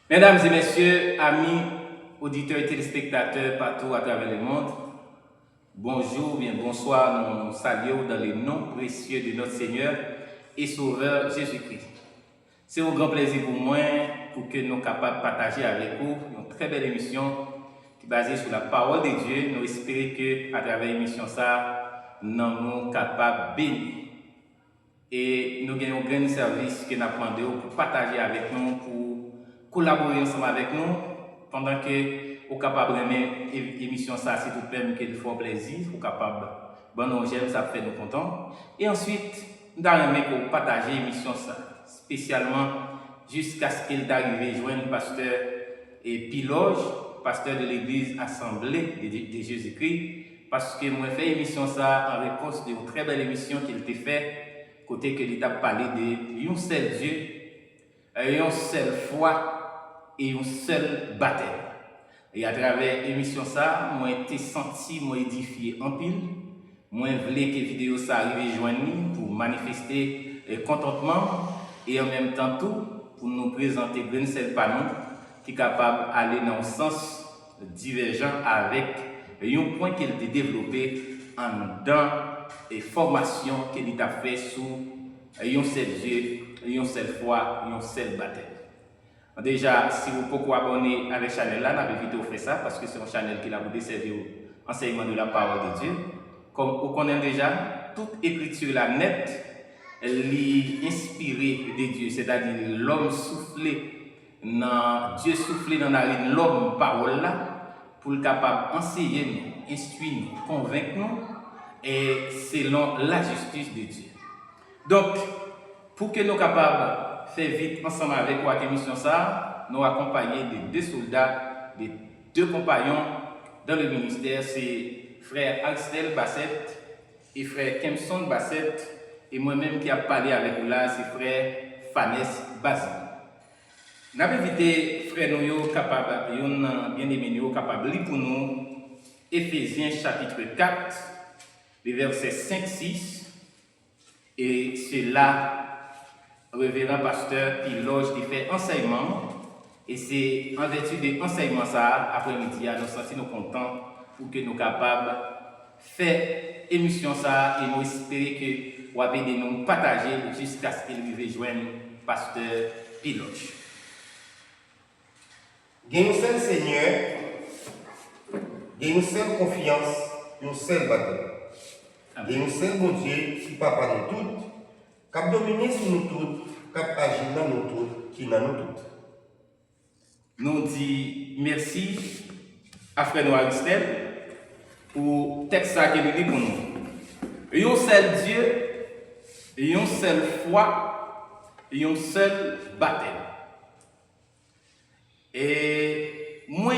Mesdames et messieurs, amis, auditeurs et téléspectateurs partout à travers le monde, bonjour, bien bonsoir, nous saluons dans le nom précieux de notre Seigneur et Sauveur Jésus-Christ. C'est un grand plaisir pour moi pour que nous soyons capables de partager avec vous une très belle émission qui est basée sur la parole de Dieu. Nous espérons qu'à travers l'émission, nous sommes capables de bénir. Et nous avons un grand service que nous avons pour partager avec nous, pour collaborer ensemble avec nous, pendant que vous êtes capable de aimer l'émission, ça, c'est tout même qu'il faut plaisir, vous êtes capable bon nous j'aime, ça fait nous contents. Et ensuite, nous allons partager l'émission, ça, spécialement jusqu'à ce qu'il arrive joindre le pasteur et Piloge, pasteur de l'église Assemblée de Jésus-Christ, parce que moi, fait l'émission, ça, en réponse de une très belle émission qu'il t'a fait. Côté que l'État parlé de un seul Dieu, une seule foi et un seul baptême. Et à travers l'émission ça, moi été senti, moi édifié en pile. Moi voulais que vidéo ça arrive joindre pour manifester contentement et en même temps tout pour nous présenter un seul panneau qui est capable d'aller dans un sens divergent avec un point qu'il a développé en dedans et formation qu'il a fait sous un seul Dieu, une seule foi, un seul baptême. Déjà, si vous pouvez vous abonner à la chaîne là, n'avez vite faire ça parce que c'est une chaîne qui a vous desservi au enseignement de la parole de Dieu. Comme vous connaissez déjà, toute écriture là nette, elle est inspirée de Dieu, c'est-à-dire l'homme soufflé dans Dieu soufflé dans la vie de l'homme parole là pour le capable d'enseigner nous, instruire nous, convaincre nous et selon la justice de Dieu. Donc, pour que nous soyons capables de faire vite ensemble avec la émission, nous accompagnons de deux soldats, de deux compagnons dans le ministère, c'est frère Axel Bassett et frère Kempson Bassett, et moi-même qui a parlé avec vous là, c'est frère Fanès Bazin. Nous avons invité frère nous capable, bien aimé capable de lire pour nous Éphésiens chapitre 4, les versets 5-6, et c'est là, révérend pasteur Piloge qui fait enseignement, et c'est en vertu de l'enseignement ça, après-midi, nous sommes contents pour que nous soyons capables de faire émission ça, et nous espérons que vous avez nous partager jusqu'à ce qu'il arrive joindre pasteur Piloge. Gagne une seule Seigneur, gagne une seule confiance, une seule bataille. Et nous sommes bon Dieu qui papa nous toutes, qui a dominé sur nous toutes, qui a agi dans nous toutes, qui dans nous toutes. Nous disons merci à frère Noir Axel pour le texte qu'il dit pour nous. Un seul Dieu, une seule foi, et un seul baptême. Et moi,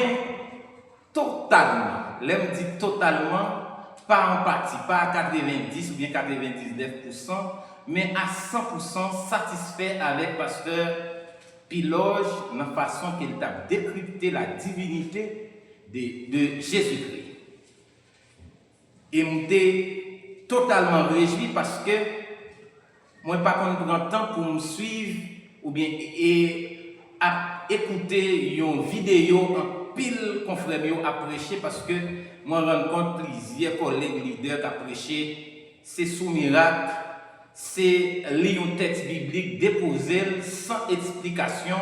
totalement, l'aime dit totalement, pas en partie, pas à 90 ou bien 99%, mais à 100% satisfait avec pasteur Piloge dans la façon qu'il a décrypté la divinité de Jésus-Christ. Et je suis totalement réjoui parce que moi, pas qu'on prend le temps pour me suivre ou bien à écouter une vidéo en pile confrère à prêcher parce que moi je rencontre plusieurs collègues leaders qui ont prêché, c'est sous miracle, c'est lire un texte biblique déposé sans explication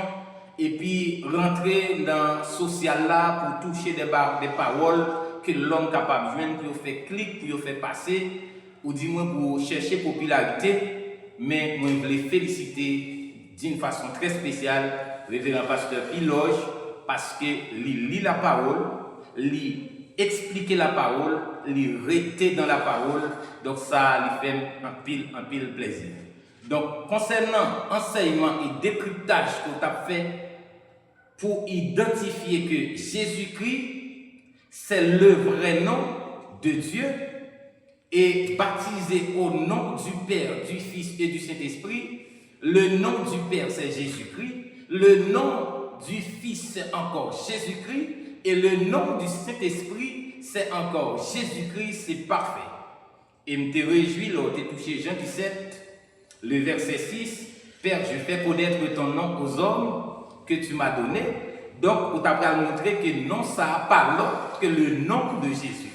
et puis rentrer dans le social là pour toucher des paroles que l'homme est capable de joindre pour faire clic, pour faire passer ou dis-moi pour chercher popularité, mais moi je voulais féliciter d'une façon très spéciale le révérend pasteur Piloge parce que lit la parole, lit expliquer la parole, lit rester dans la parole, donc ça lui fait un pile plaisir. Donc concernant enseignement et décryptage qu'on a fait pour identifier que Jésus-Christ c'est le vrai nom de Dieu et baptisé au nom du Père, du Fils et du Saint-Esprit. Le nom du Père c'est Jésus-Christ, le nom du Fils c'est encore Jésus-Christ et le nom du Saint-Esprit c'est encore Jésus-Christ, c'est parfait. Et me te réjouis là, tu touché Jean 17, le verset 6, Père, je fais connaître ton nom aux hommes que tu m'as donné. Donc, on t'a montré que non, ça n'a pas l'autre que le nom de Jésus-Christ.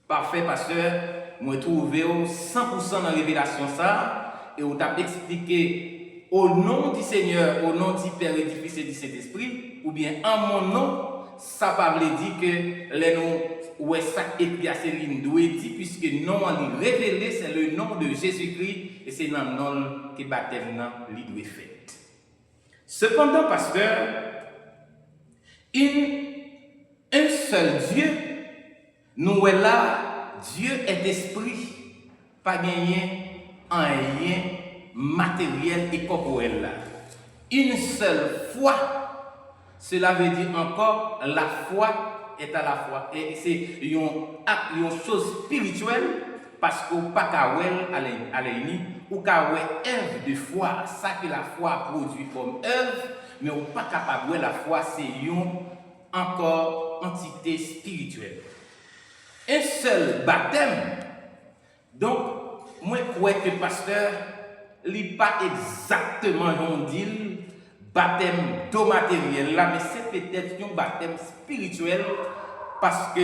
Parfait, pasteur. Moi, trouvé 100% dans la révélation ça. Et on t'a expliqué au nom du Seigneur, au nom du Père et du Fils et du Saint-Esprit, ou bien en mon nom, ça ne veut dire que les noms, ouais, ça écrit à ces lignes doit dire, puisque le nom on révélé, c'est le nom de Jésus-Christ, et c'est dans le nom que le baptême doit fait. Cependant, pasteur, un seul Dieu, nous est là, Dieu est esprit, pas gagné en rien matériel et corporel là. Une seule foi, cela veut dire encore la foi est à la fois. Et c'est une chose spirituelle parce qu'on n'a pas qu'à à l'ennemi ou qu'à œuvre de foi, ça que la foi produit comme œuvre, mais on n'est pas capable de la foi, c'est une encore entité spirituelle. Un seul baptême. Donc, moi, je crois que le pasteur n'est pas exactement on dit baptême d'eau matériel là, mais c'est peut-être un baptême spirituel parce que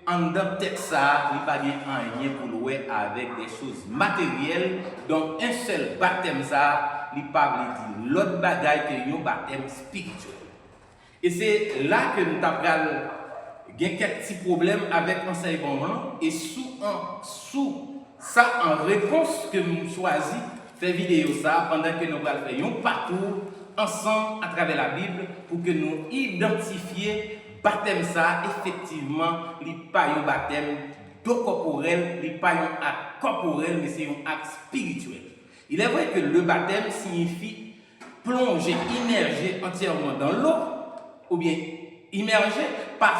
en dedans peut-être ça, il n'y a pas rien pour louer avec des choses matérielles. Donc, un seul baptême ça, il n'y a pas dire l'autre bagaille que un baptême spirituel. Et c'est là que nous avons quelques petits problèmes avec l'enseignement et sous ça, en réponse que nous choisissons faire vidéo ça pendant que nous allons faire un parcours ensemble à travers la Bible pour que nous identifions baptême ça, effectivement, il n'est pas un baptême d'eau corporelle, il n'est pas un acte corporel, mais c'est un acte spirituel. Il est vrai que le baptême signifie plonger, immerger entièrement dans l'eau, ou bien immerger, pas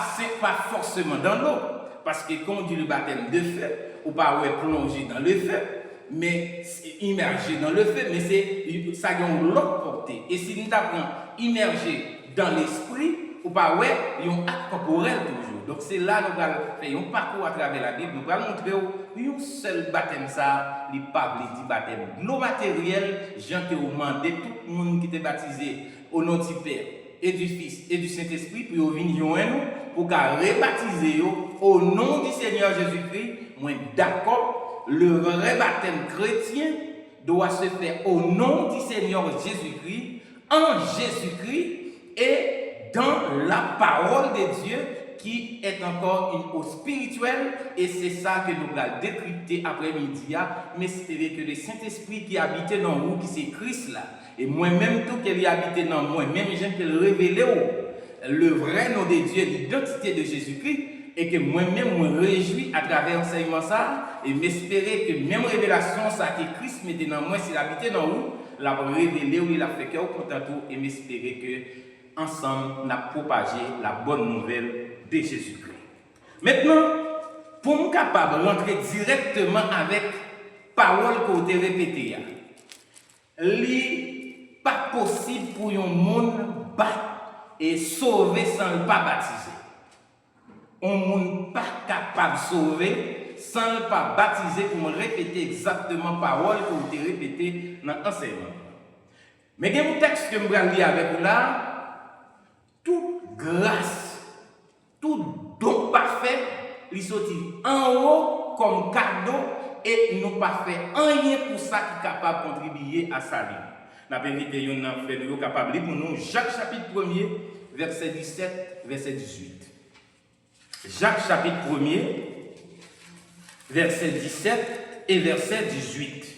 forcément dans l'eau, parce que quand on dit le baptême de feu, ou pas plonger dans le feu, mais immerger dans le feu, mais ça a une autre portée. Et si nous apprenons immerger dans l'esprit, ou pas il y a un acte corporel toujours. Donc c'est là que nous allons faire un parcours à travers la Bible, nous allons montrer un seul baptême ça, il n'y a pas de baptême. L'eau matérielle, Jean te demandé tout le monde qui est baptisé au nom du Père et du Fils et du Saint-Esprit, puis venir pour rebaptiser au nom du Seigneur Jésus-Christ. Moi d'accord, le vrai baptême chrétien doit se faire au nom du Seigneur Jésus-Christ, en Jésus-Christ et dans la parole de Dieu qui est encore une eau spirituelle, et c'est ça que nous allons décrypter après-midi, mais c'est que le Saint-Esprit qui habite dans vous, qui c'est Christ là, et moi-même tout qu'il habite dans moi, même j'aime qu'il révèle le vrai nom de Dieu, l'identité de Jésus-Christ, et que moi-même me réjouis à travers l'enseignement ça, et m'espérer que même révélation ça que Christ mettait dans moi, s'il habitait dans vous, l'a révélé ou il a fait cœur content tout, et m'espérer que ensemble, on a propagé la bonne nouvelle de Jésus-Christ. Maintenant, pour nous capable de rentrer directement avec parole qu'on a répétée, il n'est pas possible pour un monde battre et sauver sans ne pas baptiser. Un monde pas capable de sauver sans ne pas baptiser pour me répéter exactement parole qu'on a répétée dans l'enseignement. Mais il y a un texte que je vais lire avec vous là. Toute grâce, tout don parfait, il sortit en haut comme cadeau et nous pas fait rien pour ça qui est capable de contribuer à sa vie. Nous avons invité un fait nous capable de lire pour nous Jacques chapitre 1er, verset 17, verset 18. Jacques chapitre 1er, verset 17 et verset 18.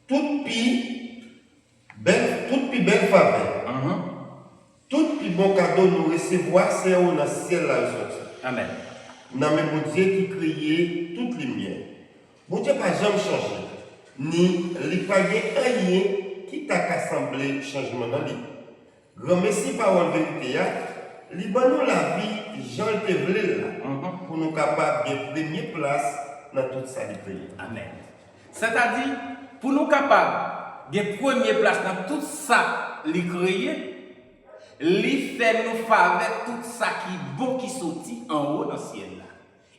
Toute pi belle faveur, tout pi bon cadeau nous recevoir, c'est dans le ciel là. Amen. Dans le Dieu qui créait toute lumière. Bon Dieu n'a jamais changé, ni il n'y a rien qui t'a assemblé changement dans lui. Grand merci par la vérité, il nous la vie, Jean te voulait là, pour nous capables de première place dans toute sa vie. Amen. C'est-à-dire, pour nous capables de première place dans tout ça, il créé, il fait nous faveur tout ça qui est bon qui sortit en haut dans le ciel là.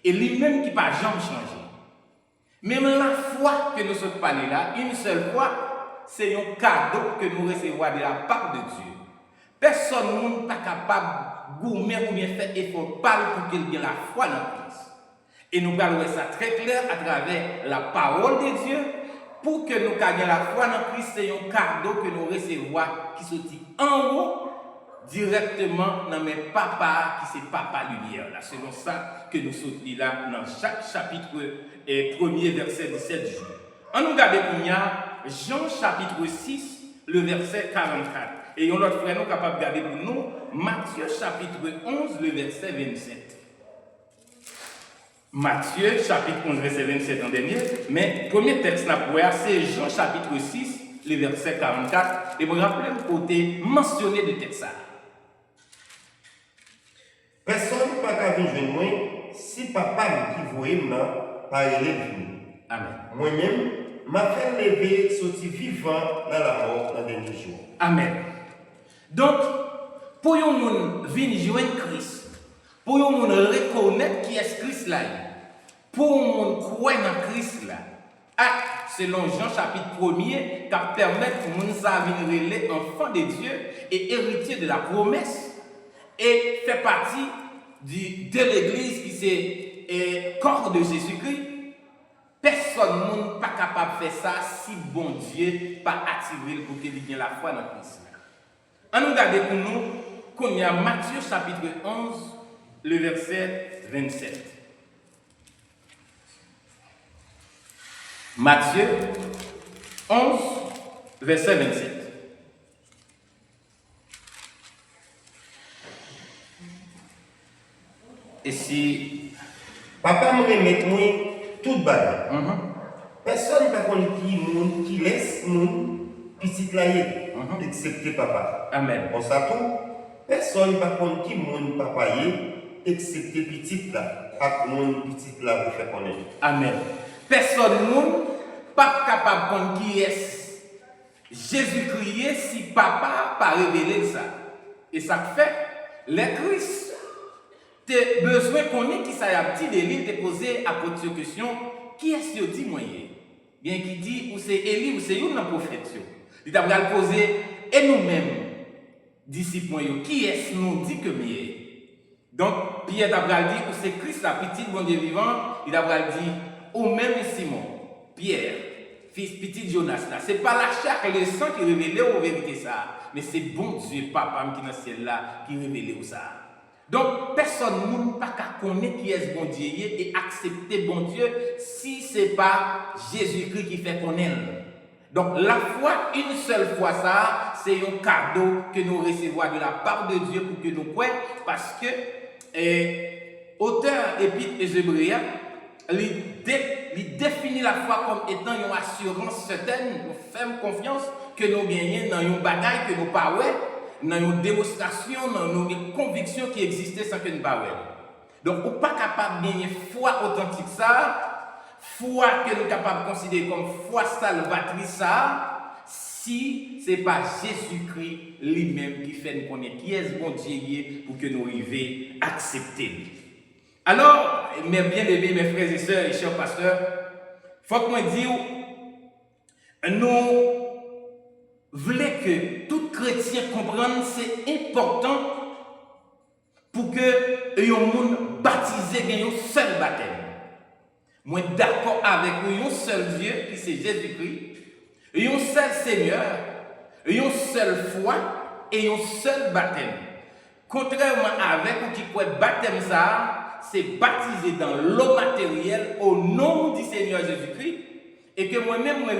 Et lui-même qui pas jamais changé. Même la foi que nous sommes parlé là, une seule fois, c'est un cadeau que nous recevons de la part de Dieu. Personne n'est pas capable de gourmer ou bien faire effort pour qu'il ait la foi dans Christ. Et nous parlons ça très clair à travers la parole de Dieu. Pour que nous ayons la foi dans Christ, c'est un cadeau que nous recevons qui sortit en haut directement dans mes papas qui c'est papa lumière. Là, selon ça que nous sortons là dans chaque chapitre et premier verset 17 jours. On nous regarde qu'il y a Jean chapitre 6, le verset 44. Et on l'autre frère nous capable de regarder pour nous Matthieu chapitre 11, le verset 27. Matthieu chapitre 11, verset 27 en dernier. Mais premier texte c'est Jean chapitre 6, le verset 44. Et vous vous rappelez le côté mentionné de texte. Personne ne peut pas venir moi si papa qui voyait maintenant pas élève. Amen. Moi-même, m'a fait lever, sortir vivant dans la mort dans les derniers jours. Amen. Donc, pour nous venir joindre Christ, pour nous reconnaître qui est Christ là, pour nous croire dans Christ là, selon Jean chapitre 1er, qui permet pour nous de venir enfants de Dieu et héritier de la promesse. Et fait partie de l'Église qui c'est corps de Jésus-Christ. Personne n'est pas capable de faire ça si bon Dieu pas attiré pour qu'il ait la foi dans Christ. On nous regarde pour nous qu'on y a Matthieu chapitre 11, le verset 27. Matthieu 11, verset 27. Et si papa me remet moi toute bagarre. Personne ne peut qui laisse nous petit là excepté papa. Amen. On s'attend. Personne ne peut qui mon papa excepté petit là. Pas mon petit là pour faire connaître. Amen. Personne n'est pas capable de qui est Jésus-Christ si papa pas révélé ça. Et ça fait les Christ. Tu as besoin qu'on ait qui ça y a petit délire de poser à votre question qui est-ce que dit moi bien qui dit ou c'est Élie ou c'est une prophète. Il t'a poser et nous-mêmes disciples qui est-ce nous dit que mieux. Donc Pierre t'a dit ou c'est Christ la petite bon Dieu vivant, il t'a dit ou même Simon, Pierre, fils petit Jonas là, c'est pas la chair et le sang qui révèle aux vérité ça, mais c'est bon Dieu papa qui dans le ciel là qui révèle ça. Donc, personne ne peut pas connaître qui est bon Dieu et accepter bon Dieu si ce n'est pas Jésus-Christ qui fait connaître. Donc, la foi, une seule fois ça, c'est un cadeau que nous recevons de la part de Dieu pour que nous croyons, parce que auteur épître aux Hébreux, il définit la foi comme étant une assurance certaine, une ferme confiance que nous gagnons dans une bataille que nous pas dans nos démonstrations, dans nos convictions qui existaient sans que nous ne parlions. Donc, on n'est pas capable de gagner foi authentique ça, foi que nous sommes capables de considérer comme foi salvatrice ça, si ce n'est pas Jésus-Christ lui-même qui fait nous connaître qui est ce bon Dieu pour que nous arrivions à accepter. Alors, mes bien-aimés, mes frères et sœurs et chers pasteurs, il faut que je dise, nous voulons que tout chrétien comprenne c'est important pour que les gens baptisés gagnent un seul baptême. Moi d'accord avec un seul Dieu qui c'est Jésus-Christ, un seul Seigneur, une seule foi et un seul baptême. Contrairement avec ou qui croit baptême ça, c'est baptisé dans l'eau matérielle au nom du Seigneur Jésus-Christ et que moi-même moi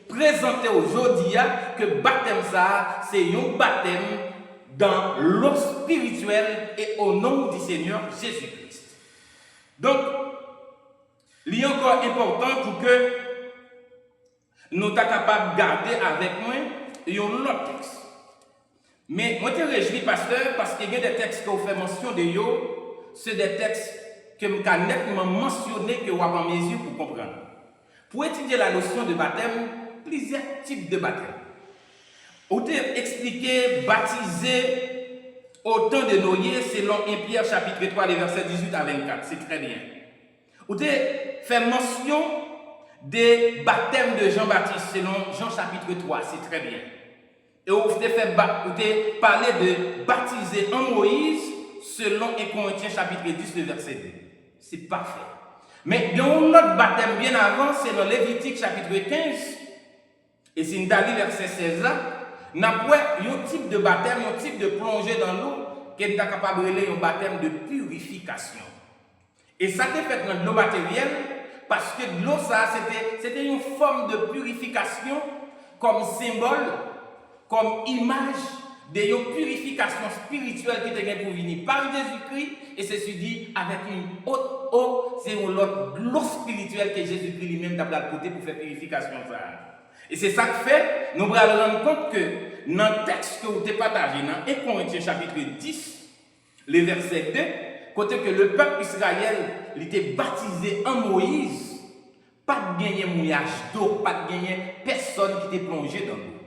présenter aujourd'hui que baptême ça c'est un baptême dans l'eau spirituelle et au nom du Seigneur Jésus-Christ. Donc il est encore important pour que nous soyons capables de garder avec moi un autre texte. Mais moi je me réjouis pasteur parce qu'il y a des textes que vous faites mention de yo, c'est des textes que je peux nettement mentionner que vous avez en mesure pour comprendre. Pour étudier la notion de baptême, plusieurs types de baptême. On t'a expliqué baptiser au temps de Noé, selon 1 Pierre chapitre 3, les versets 18 à 24. C'est très bien. Vous avez fait mention des baptêmes de Jean-Baptiste selon Jean chapitre 3. C'est très bien. Et vous avez parlé de baptiser en Moïse selon 1 Corinthiens chapitre 10, le verset 2. C'est parfait. Mais il y a un autre baptême bien avant, c'est dans Lévitique chapitre 15. Et c'est une Dali verset 16 là. Nous avons un type de baptême, un type de plongée dans l'eau qui est capable de relayer un baptême de purification. Et ça a été fait dans l'eau matérielle parce que l'eau, ça, c'était une forme de purification comme symbole, comme image de purification spirituelle qui était pour venir par Jésus-Christ. Et ceci dit, avec une haute eau, c'est une autre l'eau spirituelle que Jésus-Christ lui-même a apporté pour faire purification. Et c'est ça que fait, nous allons rendre compte que dans le texte que vous avez partagé, dans 1 Corinthiens chapitre 10, le verset 2, côté que le peuple Israël était baptisé en Moïse, pas de gagner mouillage d'eau, pas de gagner personne qui était plongé dans l'eau.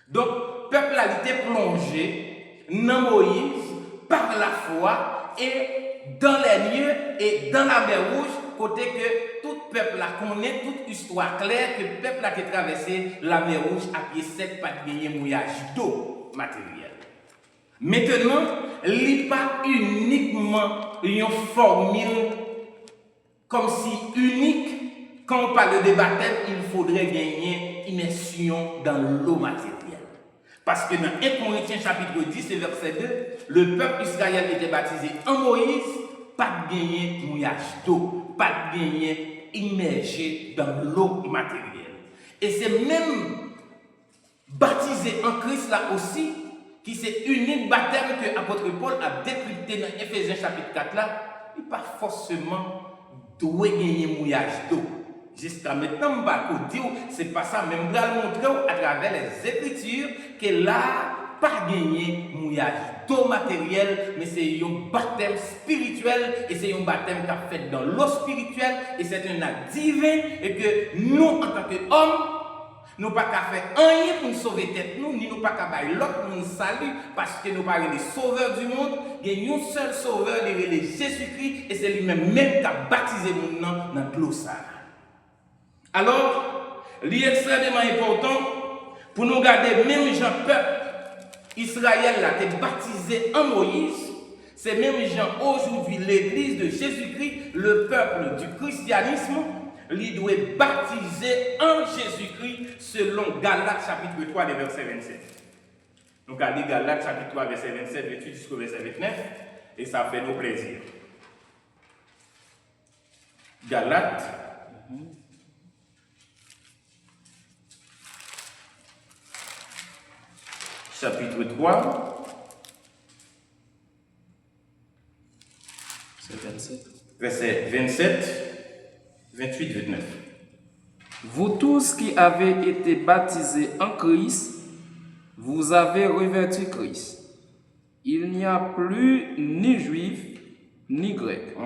Donc, le peuple a été plongé dans Moïse par la foi et dans les lieux et dans la mer Rouge, côté que tout peuple a connaît, toute histoire claire que le peuple a traversé la mer Rouge à pied sec, pas de gagner mouillage d'eau matérielle. Maintenant, il n'est pas uniquement une formule comme si unique. Quand on parle de baptême, il faudrait gagner immersion dans l'eau matérielle. Parce que dans 1 Corinthiens chapitre 10, verset 2, le peuple Israël était baptisé en Moïse, pas de gagner mouillage d'eau, pas de gagner immergé dans l'eau matérielle. Et c'est même baptisé en Christ là aussi, qui c'est unique baptême que l'apôtre Paul a décrypté dans Éphésiens chapitre 4 là, il n'est pas forcément doué gagner mouillage d'eau. Jusqu'à maintenant, je ne vais pas dire, ce n'est pas ça, mais je vais montrer à travers les Écritures que là, pas gagner mouillage d'eau matérielle, mais c'est un baptême spirituel et c'est un baptême qui a fait dans l'eau spirituelle et c'est un acte divin et que nous, en tant qu'hommes, nous ne pouvons pas faire rien pour nous sauver tête nous, ni nous pas faire l'autre pour nous saluer parce que nous ne sommes pas les sauveurs du monde. Il y a un seul sauveur, il est Jésus-Christ et c'est lui-même qui a baptisé nous dans l'eau. Alors, il est extrêmement important pour nous garder même gens peuple Israël a été baptisé en Moïse. C'est même gens aujourd'hui, l'église de Jésus-Christ, le peuple du christianisme, il doit baptiser en Jésus-Christ selon Galates chapitre 3, verset 27. Donc, à lire Galates chapitre 3, verset 27, 28 jusqu'au verset 29, et ça fait nos plaisirs. Galates. Chapitre 3, verset 27, 28, 29. Vous tous qui avez été baptisés en Christ, vous avez revêtu Christ. Il n'y a plus ni juif, ni grec.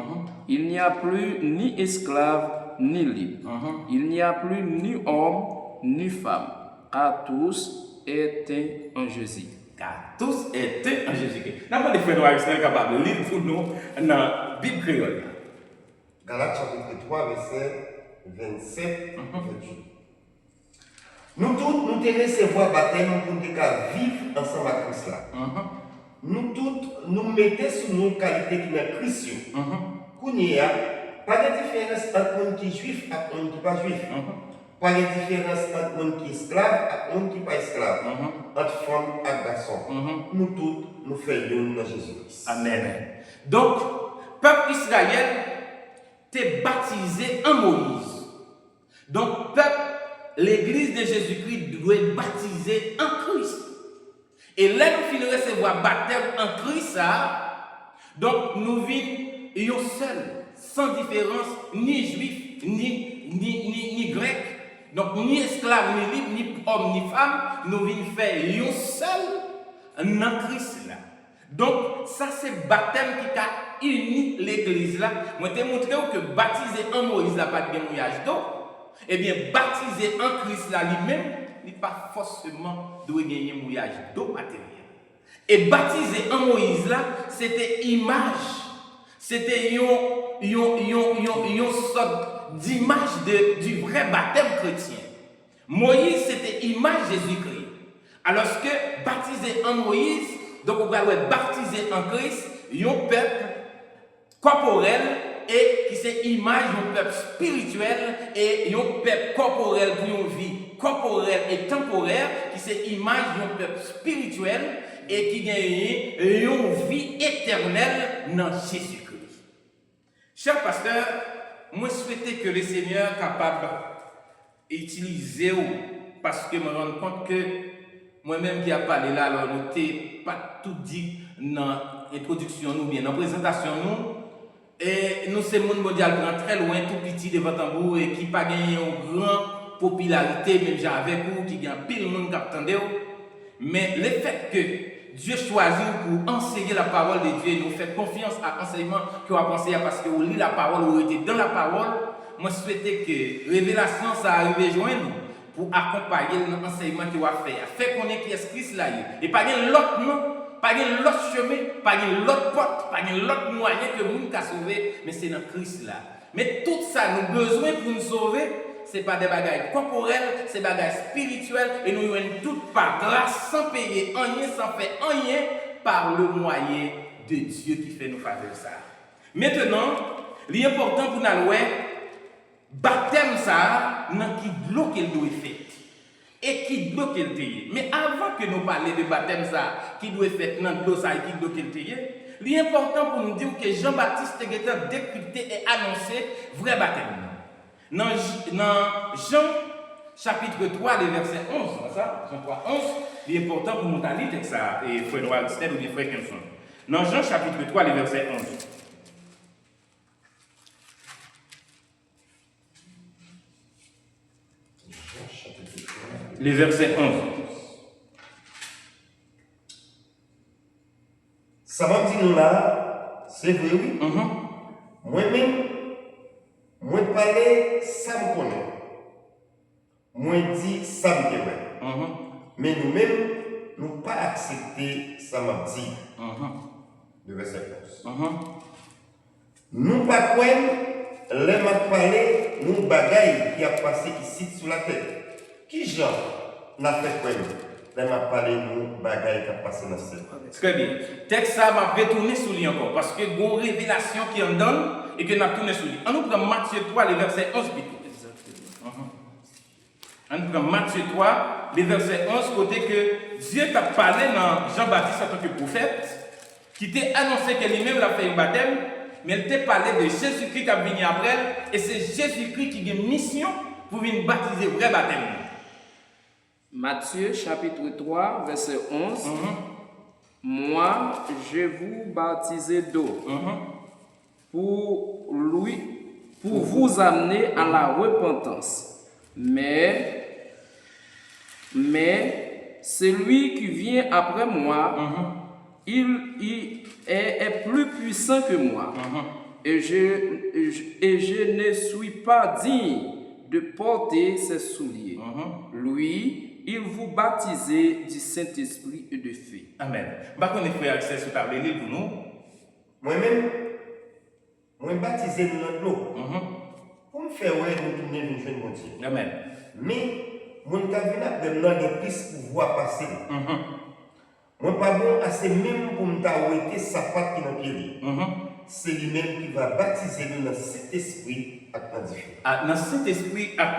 Il n'y a plus ni esclave, ni libre. Il n'y a plus ni homme, ni femme. À tous est en Jésus. Car tous étaient en Jésus-Christ. Nous avons des frères qui sont capables de lire pour nous dans la Bible créole. Galates chapitre 3, verset 27, 28. Nous tous, nous devons recevoir baptême pour nous vivre ensemble avec Christ là. Nous tous, nous mettons sur nos qualités qui sont Christ. Qu'on y a, pas de différence entre un qui est juif et un qui n'est pas juif. Pas de différence entre un qui est esclave et un qui n'est pas esclave. Entre femme et garçon. Nous tous, nous faisons dans Jésus-Christ. Amen. Donc, peuple Israël t'es baptisé en Moïse. Donc, peuple, l'église de Jésus-Christ doit être baptisée en Christ. Et là, nous finissons recevoir baptême en Christ, donc nous vivons seuls, sans différence, ni juif, ni grec. Donc, ni esclave, ni libre, ni homme, ni femme, nous vivons faire un seul en Christ là. Donc, ça c'est baptême qui a uni l'église là. Moi, je t'ai montré que baptisé en Moïse n'a pas de mouillage d'eau. Eh bien, baptisé en Christ là lui-même, il n'est pas forcément de gagner mouillage d'eau matérielle. Et baptisé en Moïse là, c'était image. C'était une sorte d'image du vrai baptême chrétien. Moïse, c'était image Jésus-Christ. Alors que baptisé en Moïse, donc on va baptisé en Christ, un peuple corporel et qui c'est image d'un peuple spirituel et un peuple corporel pour une vie corporelle et temporaire qui c'est image d'un peuple spirituel et qui gagne une vie éternelle dans Jésus-Christ. Cher pasteur, moi souhaite que le Seigneur soit capable d'utiliser parce que je me rends compte que moi-même qui a parlé là, alors nous n'avons pas tout dit dans l'introduction ou bien dans la présentation nous. Et nous, c'est le monde mondial qui est très loin, tout petit devant tambour et qui n'a pas gagné une grande popularité, même j'ai avec vous, qui gagne pile monde qui attendait. Mais le fait que Dieu choisit pour enseigner la parole de Dieu, nous fait confiance à l'enseignement qu'on a pensé parce que vous lisez la parole, vous êtes dans la parole. Moi, je souhaitais que révélation ça arrive joindre nous pour accompagner l'enseignement qu'on va faire. Fait qu'on est qui est Christ là. Et pas l'autre non. Pas l'autre chemin, pas l'autre porte, pas l'autre moyen que nous avons sauvé, mais c'est dans Christ là. Mais tout ça, nous avons besoin pour nous sauver, ce n'est pas des bagages corporels, c'est des bagages spirituels, et nous avons tout par grâce, sans payer rien, sans faire rien, par le moyen de Dieu qui fait nous faire ça. Maintenant, l'important pour nous, baptême ça, dans qui bloque le doit faire. Et qui bloque le terre. Mais avant que nous parlions de baptême, ça, qui doit être fait dans l'eau, ça, et qui bloque le terre, l'important pour nous dire que Jean-Baptiste a décrypté et annoncé vrai baptême. Dans Jean, chapitre 3, le verset 11, ça, Jean 3, 11, l'important pour nous lire avec ça, et frère Noël ou bien frère Kimson. Dans Jean, chapitre 3, le verset 11. Le verset 11. Ça m'a dit nous là, c'est vrai, oui. Moi-même, moi parler, ça me connaît. Moi dit, ça me connaît. Mais nous-mêmes, nous pas accepté ça m'a dit. Le verset 11. Nous pas quoi, les m'a parlé, nous bagaille qui a passé ici sur la tête. Qui Jean n'a fait quoi? Là, m'a parlé de bagaille qui a passé dans ce temps. Très bien. Texte ça m'a retourné sur lui encore parce que il y a une révélation qui en donne et que nous avons tourné sur lui. On nous prend Matthieu 3, le verset 11 plutôt. On nous prend Matthieu 3, le verset 11, côté que Dieu t'a parlé dans Jean-Baptiste en tant que prophète, qui t'a annoncé que lui-même l'a fait un baptême, mais il t'a parlé de Jésus-Christ qui a venu après, et c'est Jésus-Christ qui a une mission pour venir baptiser vrai baptême. Matthieu chapitre 3, verset 11. Moi, je vous baptiser d'eau pour vous amener à la repentance. Mais celui qui vient après moi, il est plus puissant que moi. Et je ne suis pas digne de porter ses souliers. Lui, il vous baptisait du Saint-Esprit et de feu. Amen. Par contre, frère accès sur table pour nous. Moi-même, moi baptisé dans l'eau. Pour me faire ouais, nous tourner une jeune mon Dieu. Amen. Mais mon cabinet de l'an de plus pouvoir passer. Moi pas bon assez même pour me t'arrêter sa patte qui dans pied. C'est lui-même qui va baptiser nous dans cet esprit à dans cet esprit à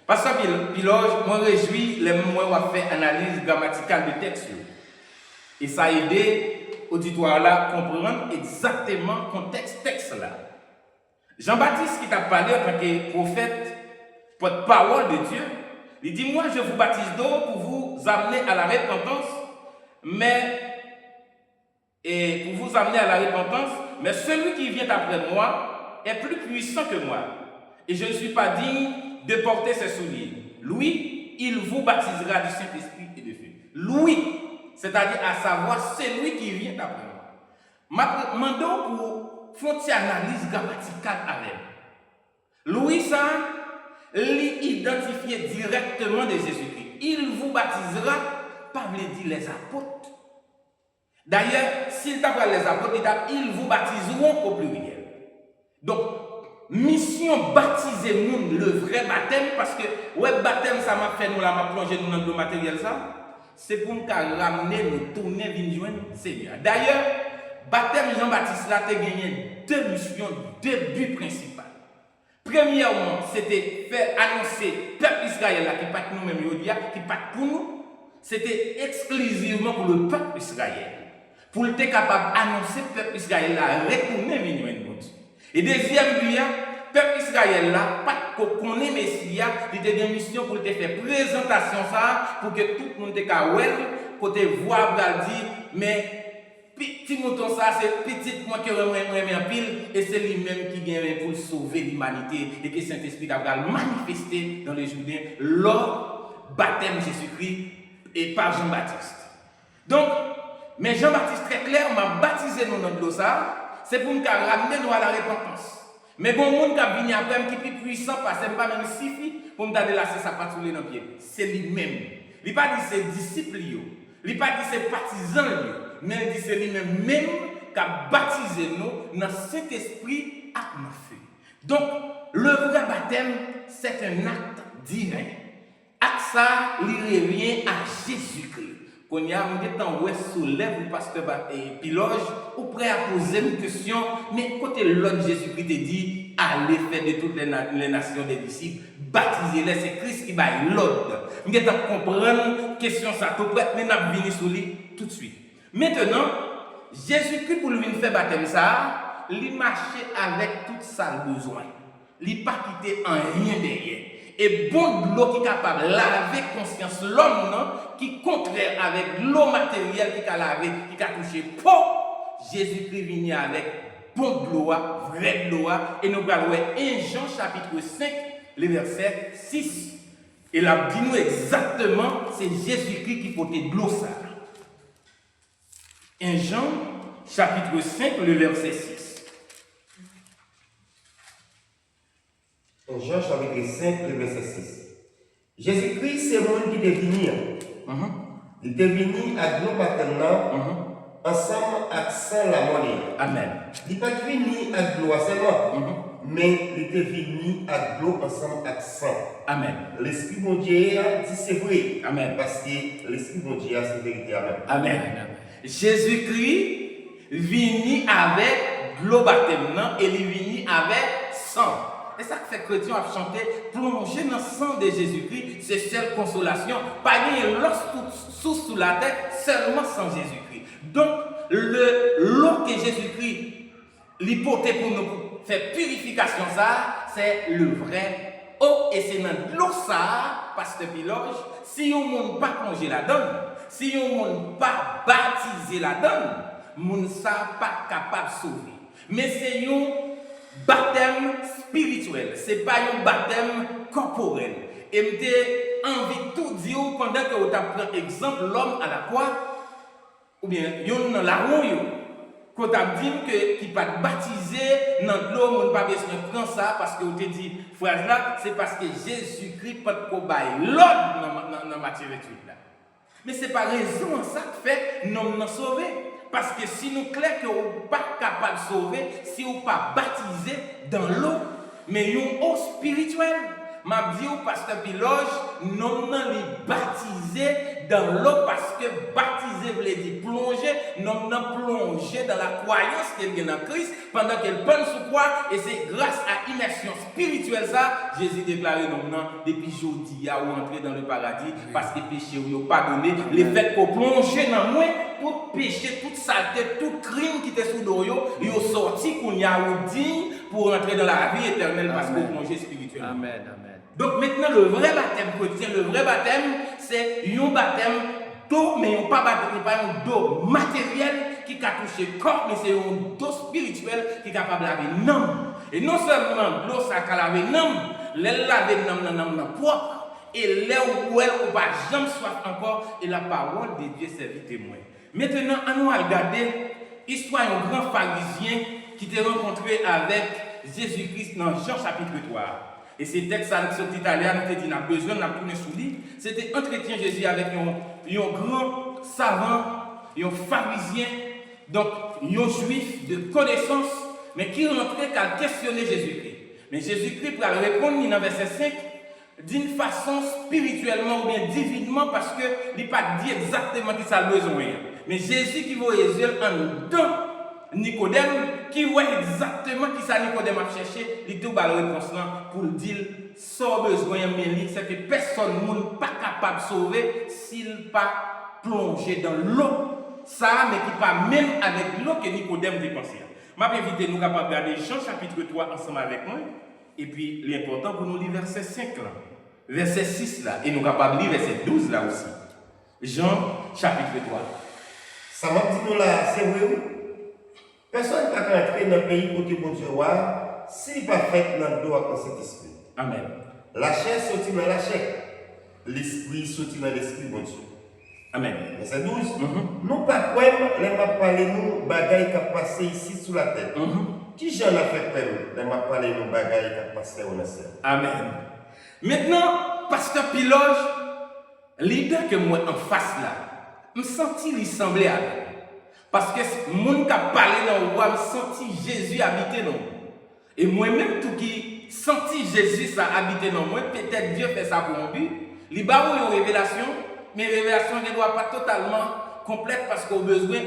parce que Piloge, moi réjouis les moments où on fait analyse grammaticale du texte. Et ça a aidé l'auditoire là à comprendre exactement le contexte texte là. Jean-Baptiste qui t'a parlé en tant que prophète, porte-parole de Dieu, il dit, moi je vous baptise d'eau pour vous amener à la repentance, mais celui qui vient après moi est plus puissant que moi. Et je ne suis pas digne de porter ses souliers. Lui, il vous baptisera du Saint-Esprit et de feu. Lui, c'est-à-dire à savoir celui qui vient après moi. Mandons pour faire une analyse grammaticale avec. Louis, ça, l'identifier directement de Jésus-Christ. Il vous baptisera, pas veut dire les apôtres, D'ailleurs, s'il t'appelle les apôtres, ils vous baptiseront au pluriel. Donc, mission baptiser nous, le vrai baptême, parce que, ouais, baptême, ça m'a fait nous, là, m'a plongé nous dans le matériel, ça. C'est pour nous ramener, nous tourner, venir joindre Seigneur. D'ailleurs, baptême Jean-Baptiste, là, tu as gagné deux missions, deux buts principaux. Premièrement, c'était faire annoncer le peuple Israël, là, qui n'est pas nous-mêmes, qui n'est pas pour nous, c'était exclusivement pour le peuple Israël. Pour être capable d'annoncer le peuple Israël, là, retourner, venir joindre Dieu. Et deuxième but, le peuple Israël là, pas qu'on connaît Messie, il a une mission pour te faire présentation ça, pour que tout le monde te kawel, côté voir pour dire, mais petit mouton ça, c'est petit moi qui remet en pile, et c'est lui-même qui gagne pour sauver l'humanité, et que Saint-Esprit va manifester dans les Judains lors baptême Jésus-Christ et par Jean-Baptiste. Donc, mais Jean-Baptiste très clair m'a baptisé dans notre ça. C'est pour nous ramener nous à la repentance. Mais bon, monde qui vient après, qui est plus puissant, parce que pas même suffi pour me donner là, c'est ça pas tous les dans pied. C'est lui-même. Il n'a pas dit ses disciples, il n'a pas dit ses partisans, mais il dit c'est lui-même qui a baptisé nous dans cet esprit à nos feu. Donc, le vrai baptême, c'est un acte divin. Acte ça, il revient à Jésus-Christ. Quand il y a un temps où il soulève le pasteur Piloge, ou prêt à poser une question, mais côté l'autre Jésus-Christ te dit, allez faire de toutes les nations des disciples, baptisez-les, c'est Christ qui va l'ordre. Nous allons comprendre la question, ça tout prêt, mais nous allons venir sur lui tout de suite. Maintenant, Jésus-Christ, pour lui faire baptême ça, il marchait avec tout ça besoin. Il n'a pas quitté en rien derrière. Et bon de l'eau qui est capable de laver conscience l'homme, qui est contraire avec l'eau matérielle qui a lavé, qui a touché pour Jésus-Christ vient avec bon de l'eau, vrai de l'eau, et nous allons voir 1 Jean chapitre 5, le verset 6. Et là, dit-nous exactement, c'est Jésus-Christ qui porte de l'eau ça. 1 Jean chapitre 5, le verset 6. Jean chapitre 5, le verset 6. Jésus-Christ, c'est le monde qui est venu. Il est venu à l'eau maternelle, ensemble avec Saint la monnaie. Amen. Il n'est pas venu à l'eau seulement, mais il est venu à l'eau ensemble avec Saint. Amen. L'Esprit de Dieu dit c'est vrai. Amen. Parce que l'Esprit de Dieu c'est vérité. Amen. Amen. Jésus-Christ venu avec l'eau baptême et il venu avec sang. Et ça que fait chrétien a chanté, plonger dans le sang de Jésus-Christ, c'est seule consolation. Pas de l'autre sous la tête, seulement sans Jésus-Christ. Donc, l'eau que Jésus-Christ lui portait pour nous faire purification, ça, c'est le vrai eau. Et c'est dans l'eau ça, pasteur Piloge, si on ne peut pas plonger la donne, si on ne peut pas baptiser la donne, on ne sera pas capable de sauver. Mais c'est un baptême spirituel, ce n'est pas un baptême corporel. Et j'ai envie de tout dire pendant que vous prenez exemple l'homme à la croix, ou bien yon dans la roue, quand vous avez dit qu'il pas baptisé dans l'eau, on n'a pas besoin de prendre ça parce que vous avez dit, frère là, c'est parce que Jésus-Christ pas de cobaye l'autre dans Matthieu 28 là. Mais ce n'est pas raison ça qui fait nous nous sauver. Parce que si nous clair que vous n'êtes pas capable de sauver, si vous n'êtes pas baptisé dans l'eau, mais une eau spirituelle, m'a dit au pasteur Piloge, non, les baptisé dans l'eau parce que baptiser veut dire plonger, non, plonger dans la croyance qu'elle est dans Christ pendant qu'elle prend sous croix, et c'est grâce à l'immersion spirituelle ça, Jésus déclaré non, depuis aujourd'hui, ou entrer dans le paradis parce que péché ou pardonné, le fait qu'on plonge dans moi, tout péché, toute saleté, tout crime qui était sous l'eau, il est sorti qu'on y a digne pour entrer dans la vie éternelle parce qu'on plonge spirituellement. Amen, amen. Donc maintenant, le vrai baptême quotidien, le vrai baptême, c'est un baptême d'eau, mais pas un d'eau matériel qui a touché le corps, mais c'est un d'eau spirituel qui est capable de laver l'âme. Et non seulement l'eau, ça a lavé l'âme, elle laver l'âme propre, et là où elle ne va jamais soif encore, et la parole de Dieu servit témoin. Maintenant, on va regarder l'histoire d'un grand pharisien qui s'est rencontré avec Jésus-Christ dans Jean chapitre 3. Et ces textes, sur l'italien, nous dit, on a besoin de tourner sous lui. C'était un chrétien Jésus avec un grand savant un pharisien, donc un juif de connaissance, mais qui rentrait qu'à questionner Jésus-Christ. Mais Jésus-Christ va répondre dans le verset 5 d'une façon spirituellement ou bien divinement parce qu'il n'a pas dit exactement qui ça a besoin. Mais Jésus qui va résoudre en dedans Nicodème, qui voit exactement qui ça Nicodème a cherché, il trouve la réponse là pour dire sans besoin, mais c'est que personne n'est pas capable de sauver s'il n'est pas plongé dans l'eau. Ça, mais qui pas même avec l'eau que Nicodème dépensait. Je vais inviter nous capables de regarder Jean chapitre 3 ensemble avec moi. Et puis, l'important pour nous lire verset 5 là. Verset 6 là. Et nous capables de lire verset 12 là aussi. Jean chapitre 3. Ça m'a dit nous là, c'est vrai. Personne n'a qu'à entrer dans le pays côté bon Dieu, s'il n'est pas fait dans le dos avec cet esprit. Amen. La chair sortit dans la chair. L'esprit sortit dans l'esprit, bon Dieu. Amen. Verset 12. Nous pas quoi, les m'a parlé nous bagaille qui a passé ici sous la tête. Qui j'en a fait comme les m'a parlé nous bagaille qui a passé au ciel. Amen. Maintenant, pasteur Piloge, l'idée que moi en face là, me senti lui sembler à lui. Parce que les gens qui ont parlé dans le roi, me senti Jésus habiter dans moi. Et moi-même, tout qui senti Jésus ça habiter dans moi, peut-être Dieu fait ça pour mon but. Il y a une révélation, mais révélation ne doit pas totalement complète parce qu'on a besoin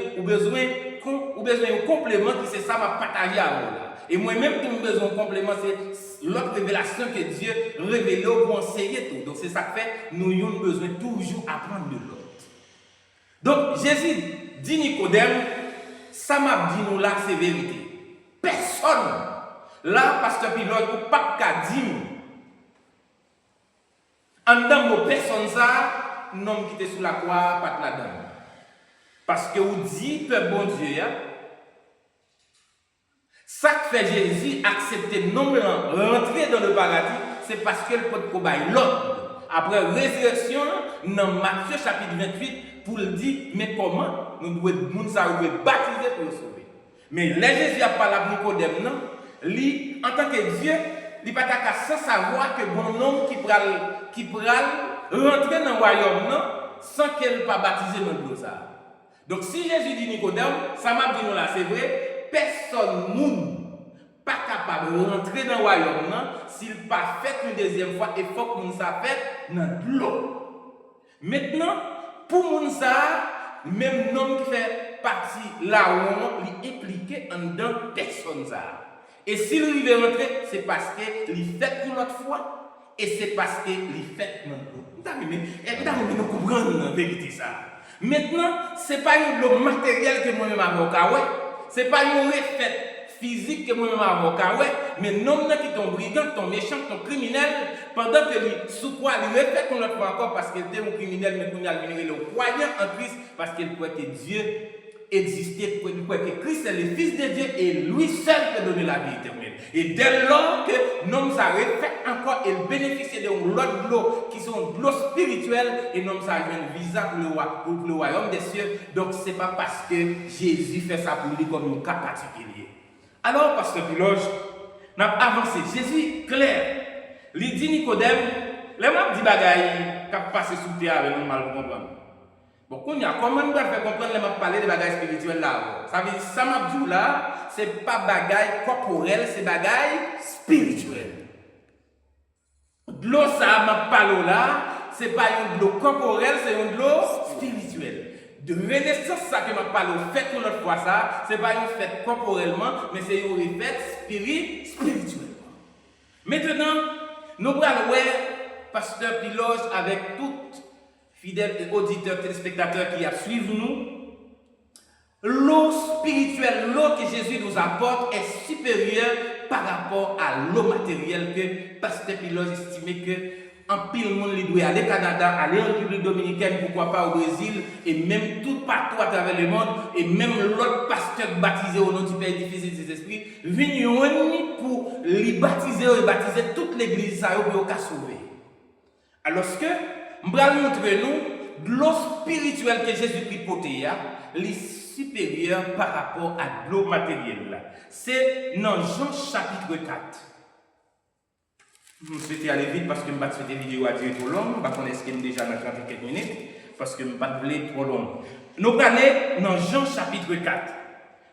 d'un complément qui c'est ça m'a partagé à vous. Et moi-même, tout mon besoin de complément, c'est l'autre révélation que Dieu révèle pour enseigner tout. Donc c'est ça que fait, nous avons besoin toujours apprendre de l'autre. Donc Jésus dit Nicodème, ça m'a dit nous là, c'est vérité. Personne, là, pasteur Pilote, ou pas qu'à dire, en dedans de personne, ça, non qui était sous la croix, pas de la dame. Parce que vous dites, bon Dieu, ça que fait Jésus accepter non rentrer dans le paradis, c'est parce que le peut probailler l'autre. Après résurrection, dans Matthieu chapitre 28, pour le dire, mais comment nous devons baptiser pour le sauver. Mais là, Jésus a parlé à Nicodème, non? Lui, en tant que Dieu, il n'a pas qu'à savoir que bon homme qui pourra rentrer dans le royaume, non? Sans qu'elle ne pas baptiser dans le ça. Donc si Jésus dit Nicodème, ça m'a dit nous là, c'est vrai, personne n'est pas capable de rentrer dans le royaume, non? S'il n'a pas fait une deuxième fois, il faut que nous ça fait dans l'eau. Maintenant, pour nous ça, même homme qui fait partie là où on est impliqué en dedans personne ça. Et s'il arrive à rentrer, c'est parce qu'il fait pour l'autre fois et c'est parce qu'il fait pour l'autre. Vous comprenez la vérité ça. Maintenant, ce n'est pas le matériel que moi-même avocat, ouais. Ce n'est pas une refaite physique que moi-même avocat, ouais. Mais non, qui sont brigand, qui sont méchant, qui sont criminel, pendant que lui, sous quoi il refait qu'on l'autre fois encore parce qu'il était un criminel, mais qu'on a le croyant en Christ, parce qu'il croit que Dieu existait, il croit que Christ est le Fils de Dieu et lui seul peut donner la vie éternelle. Et dès lors que l'homme ça refait encore, il bénéficie de l'autre l'eau qui sont de l'eau spirituelle et l'homme ça a un visa pour le royaume des cieux. Donc ce n'est pas parce que Jésus fait ça pour lui comme un cas particulier. Alors, pasteur Piloge, nous avons avancé. Jésus, clair, il dit Nicodème, les gens dit bagaille qui a passé sous terre avec nous mal comprendre. Bon, comment nous faire comprendre les gens parler de bagaille spirituelle là? Ça veut dire, ça m'a dit là, ce n'est pas bagaille corporelle, c'est bagaille spirituelle. De l'eau, ça m'a parlé là, ce n'est pas une l'eau corporelle, c'est une l'eau spirituelle. De renaissance, ça que m'a parlé, fait pour notre fois ça, ce n'est pas une fête corporellement, mais c'est une fête spirituellement. Maintenant, nous allons voir pasteur Piloge avec toute fidèles auditeurs, téléspectateurs qui a suivi nous, l'eau spirituelle, l'eau que Jésus nous apporte est supérieure par rapport à l'eau matérielle que Pasteur Piloge estimait que en pile monde il doit aller au Canada, aller en République dominicaine, pourquoi pas au Brésil, et même tout partout à travers le monde, et même l'autre pasteur baptisé au nom du Père difficile des esprits, venir pour les baptiser et baptiser toute l'église pour qu'à sauver. Alors que je vais montrer nous de l'eau spirituelle que Jésus-Christ portait, les supérieure par rapport à l'eau matérielle. C'est dans Jean chapitre 4. Je souhaite aller vite parce que je ne vais pas faire des vidéos à dire trop long. Je ne vais pas connaître déjà dans 30 quelques minutes parce que je ne vais pas trop long. Nous allons dans Jean chapitre 4.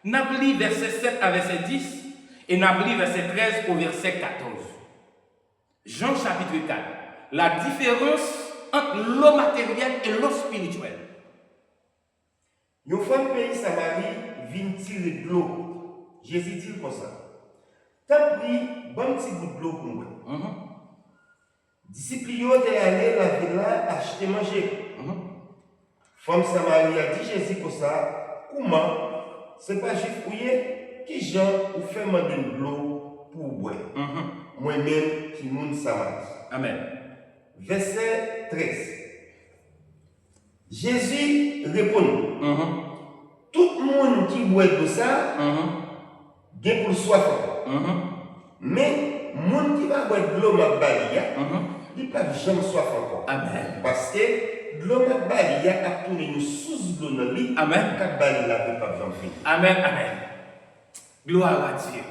Nous allons verset 7 à verset 10 et nous allons verset 13 au verset 14. Jean chapitre 4. La différence entre l'eau matérielle et l'eau spirituelle. Une femme pays Samarie vient tirer de l'eau. Jésus dit comme ça. T'as pris bon petit bout de l'eau pour moi. Disciples étaient allés la ville acheter manger. Femme Samarie a dit Jésus comme ça. Comment? C'est pas juif ouillé qui Jean ou fait manger de l'eau pour boire. Moi-même qui moun Samarie. Amen. Verset 13. Jésus répond. Tout le monde qui boit de ça, gagne pour soif. Mais le monde qui va boire de l'eau Magbalia, il n'a pas jamais soif encore. Amen. Parce que l'eau Magbalia a tourné une sous de l'eau dans lui. Amen. Magbalia n'a pas jamais fait. Amen. Amen. Gloire à Dieu.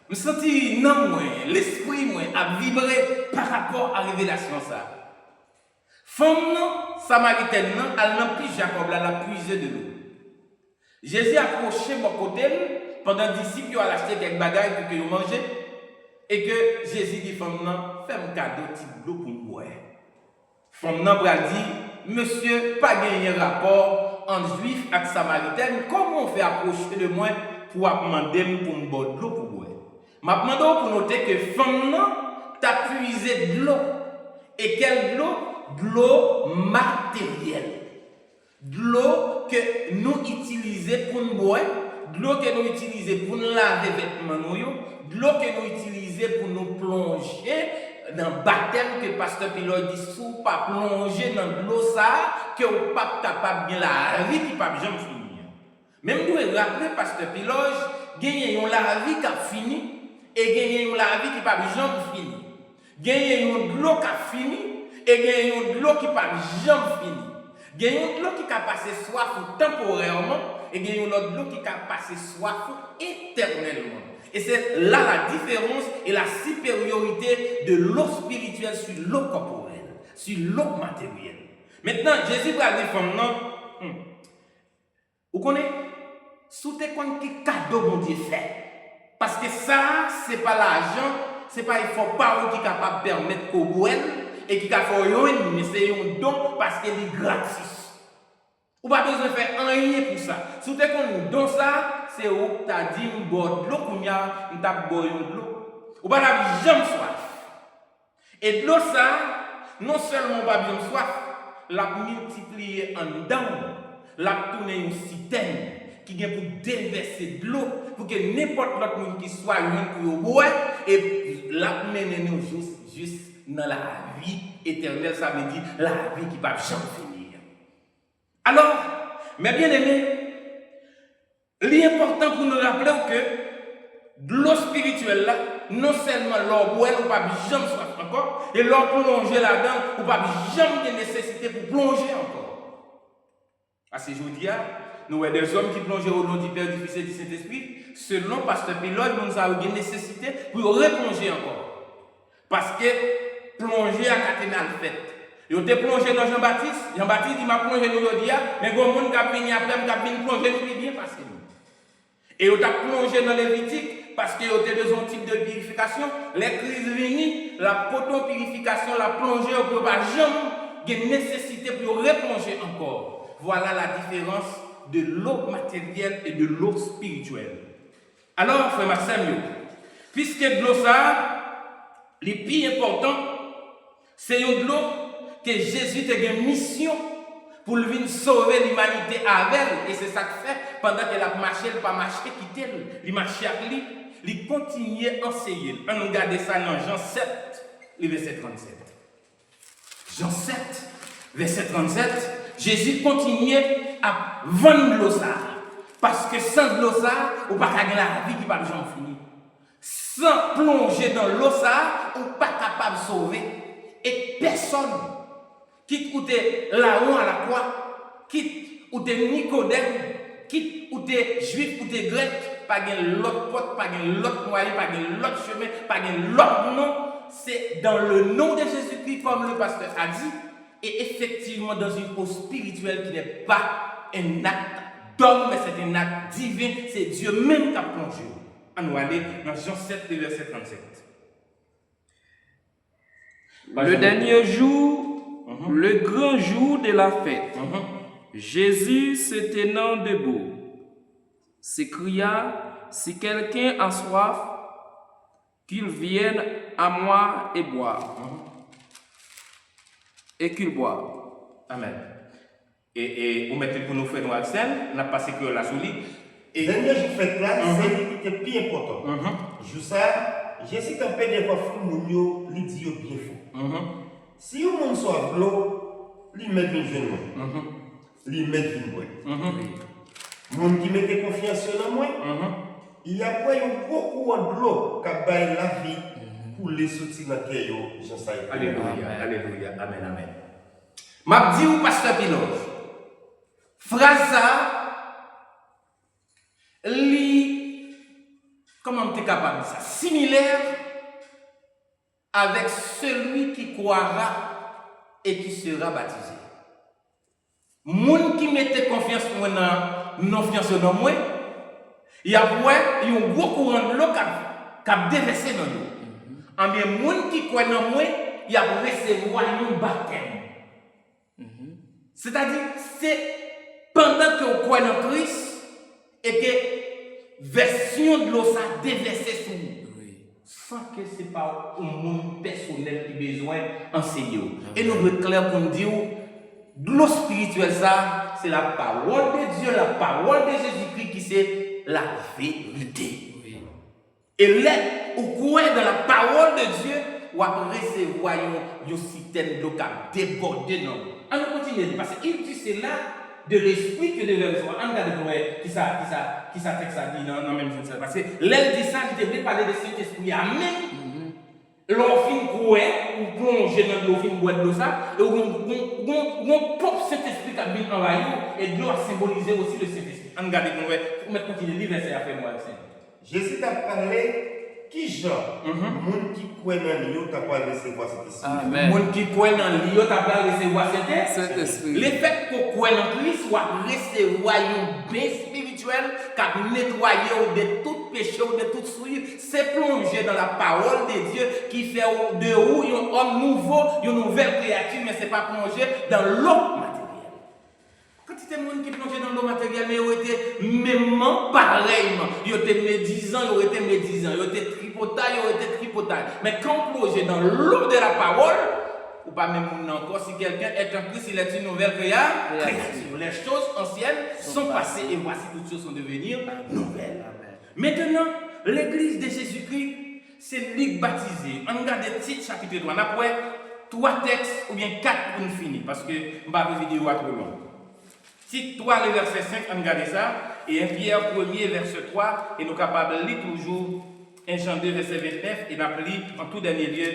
Je sens que l'esprit a vibré par rapport à la révélation. Ça. Femme samaritaine, elle n'a plus Jacob, elle a puisé de l'eau. Jésus a approché mon côté pendant que les disciples ont acheté quelques bagages pour qu'ils mangent. Et que Jésus dit, femme, fais un cadeau de l'eau pour moi. Femme a dit, monsieur, pas gagner rapport entre juif et samaritaine. Comment on fait approcher de moi pour demander pour me boire de l'eau pour moi? Je demande pour noter que femme t'a puisé de l'eau. Et quelle eau? De l'eau matérielle. De l'eau que nous utilisons pour nous boire, de l'eau que nous utilisons pour nous laver les vêtements, de l'eau que nous utilisons pour nous plonger dans le baptême que Pasteur Pilote dit, si vous pas plonger dans l'eau ça, que vous n'êtes pas capable de la vie qui ne peut jamais finir. Même nous rappeler Pasteur Pilote, gagner la vie qui a fini et gagner la vie qui ne peut jamais finir. Gagner de l'eau qui a fini et gagner de l'eau qui ne peut jamais finir. Gagnons de l'eau qui a passé soif temporairement et gagnons de l'eau qui a passé soif éternellement. Et c'est là la différence et la supériorité de l'eau spirituelle sur l'eau corporelle, sur l'eau matérielle. Maintenant, Jésus va dire comme non, vous connaissez, sous tes comptes qui cadeau mon Dieu fait. Parce que ça, ce n'est pas l'argent, ce n'est pas il faut pas qui est capable de permettre qu'au bout et qui a fait rien, mais c'est un don parce qu'il est gratis. Ou pas besoin de faire rien pour ça. Si vous avez un don ça, c'est où tu as dit un boire de l'eau, qu'on y a un boire de l'eau. Ou pas jamais soif. Et de l'eau ça, non seulement pas bien soif, l'a multiplié en dedans, l'a tourné une citerne qui vient pour déverser de l'eau, pour que n'importe l'autre monde qui soit pour boire, et l'a mener nous juste dans la vie éternelle, ça veut dire la vie qui ne va jamais finir. Alors, mes bien-aimés, l'important pour nous rappeler que de l'eau spirituelle, là, non seulement l'eau boire, ou pas jamais soif encore, et l'eau plonger là-dedans, ou pas jamais de nécessité pour plonger encore. À ce jour-là, nous avons des hommes qui plongent au nom du Père, du Fils et du Saint-Esprit, selon Pasteur Pilote, nous avons une nécessité pour replonger encore. Parce que plonger à Caténal fait. Ils ont plongé dans Jean-Baptiste. Jean-Baptiste, il m'a plongé dans l'Odia, mais il y a des gens qui ont venu après, qui ont venu plonger nous bien facile. Et ils ont plongé dans Lévitique parce qu'ils ont deux types de purification. Les crises venues, la purification, la plongée, on ne peut pas jamais une nécessité pour replonger encore. Voilà la différence de l'eau matérielle et de l'eau spirituelle. Alors, frère Maxime, puisque de l'eau ça, le plus important, c'est de l'eau que Jésus a une mission pour venir sauver l'humanité avec elle. Et c'est ça qu'il fait pendant qu'elle a marché, elle n'a pas marché, quitter elle. Il marche avec lui, il continue à enseigner. On regarde ça dans Jean 7, le verset 37. Jean 7, verset 37. Jésus continuait à vendre l'eau ça. Parce que sans l'eau ça, on ne peut pas gagner la vie qui va jamais finir. Sans plonger dans l'eau ça, on n'est pas capable de sauver. Et personne, quitte ou t'es là-haut à la croix, quitte ou t'es Nicodème, quitte ou t'es juif ou t'es grec, pas de l'autre porte, pas de l'autre moyen, pas de l'autre chemin, pas de l'autre nom. C'est dans le nom de Jésus-Christ, comme le pasteur a dit, et effectivement dans une eau spirituelle qui n'est pas un acte d'homme, mais c'est un acte divin. C'est Dieu même qui a plongé. On va aller dans Jean 7, verset 37. Le dernier jour, le grand jour de la fête, Jésus se tenant debout, s'écria, si quelqu'un a soif, qu'il vienne à moi et boire. Et qu'il boive. Amen. Et vous mettez pour nous faire nos Axel, on a passé que la souris. Et dernier jour fête là, c'est le plus important. Je sais, j'essaie un peu de voir Mounio, lui dit bien faux. Si un monde soit de l'eau, lui met une jeune main. Lui met une boîte. Monde qui met confiance en moi, il y a pas beaucoup de l'eau qui a la vie pour les sortir dans le cœur. Alléluia, alléluia, amen, amen. M'a dit au pasteur Pilote, phrase ça, comment tu es capable de ça? Similaire avec celui qui croira et qui sera baptisé. Moun qui mette confiance dans moi, il y a un gros courant de l'eau qui a déversé dans l'eau. En bien, moun qui croit dans moi, il a recevoir un baptême. C'est-à-dire, c'est pendant que vous croyez dans Christ et que version de l'eau ça déversé sur vous. Sans que ce n'est pas un monde personnel qui a besoin d'enseigner. Et nous devons clair pour nous dire, de l'eau spirituelle, ça, c'est la parole de Dieu, la parole de Jésus-Christ qui c'est la vérité. Et là, vous croyez dans la parole de Dieu, vous allez recevoir une citerne d'eau qui a débordé. On va continuer, parce qu'il dit c'est là de l'esprit que de l'œuvre. On regarde qui ça texte ça dit dans même sens. Parce que l'aile dit ça, je devrais parler de cet esprit. Amen. L'enfin coué, ou plonger dans l'enfin boîte de ça, et on pop cet esprit qui a bien envahi, et de l'eau a symbolisé aussi le Saint-Esprit. On regarde pour mettre continuer le verset à faire moi. Jésus t'a parlé. Qui genre, monde qui croit dans l'eau, t'as pas recevoir cet esprit. Monde qui croit dans l'eau, t'as pas recevoir cet esprit. Le fait qu'on croit dans Christ, soit recevoir un bain spirituel qui a nettoyé de tout péché ou de toute souillure, c'est plonger dans la parole de Dieu qui fait de vous un homme nouveau, une nouvelle créature, mais c'est pas plonger dans l'eau matérielle. Quand il y a des gens qui plongent dans l'eau matérielle, mais ils étaient même pareillement. Ils étaient médisants, ils étaient médisants, ils étaient tripotailles, ils étaient tripotailles. Mais quand on plonge dans l'eau de la parole, ou pas même encore, si quelqu'un est en Christ, il est une nouvelle créature. Les choses anciennes sont passées et voici toutes choses sont devenues nouvelles. Maintenant, l'église de Jésus-Christ, c'est lui baptisé. On regarde le titre chapitre 3. Après, 3 textes ou bien 4 pour nous finir, parce que je ne vais pas vidéo à trop long. Titre 3, le verset 5, on regarde ça. Et 1 Pierre 1er, verset 3, et nous sommes capables de lire toujours 1 Jean 2, verset 29, et nous appelons en tout dernier lieu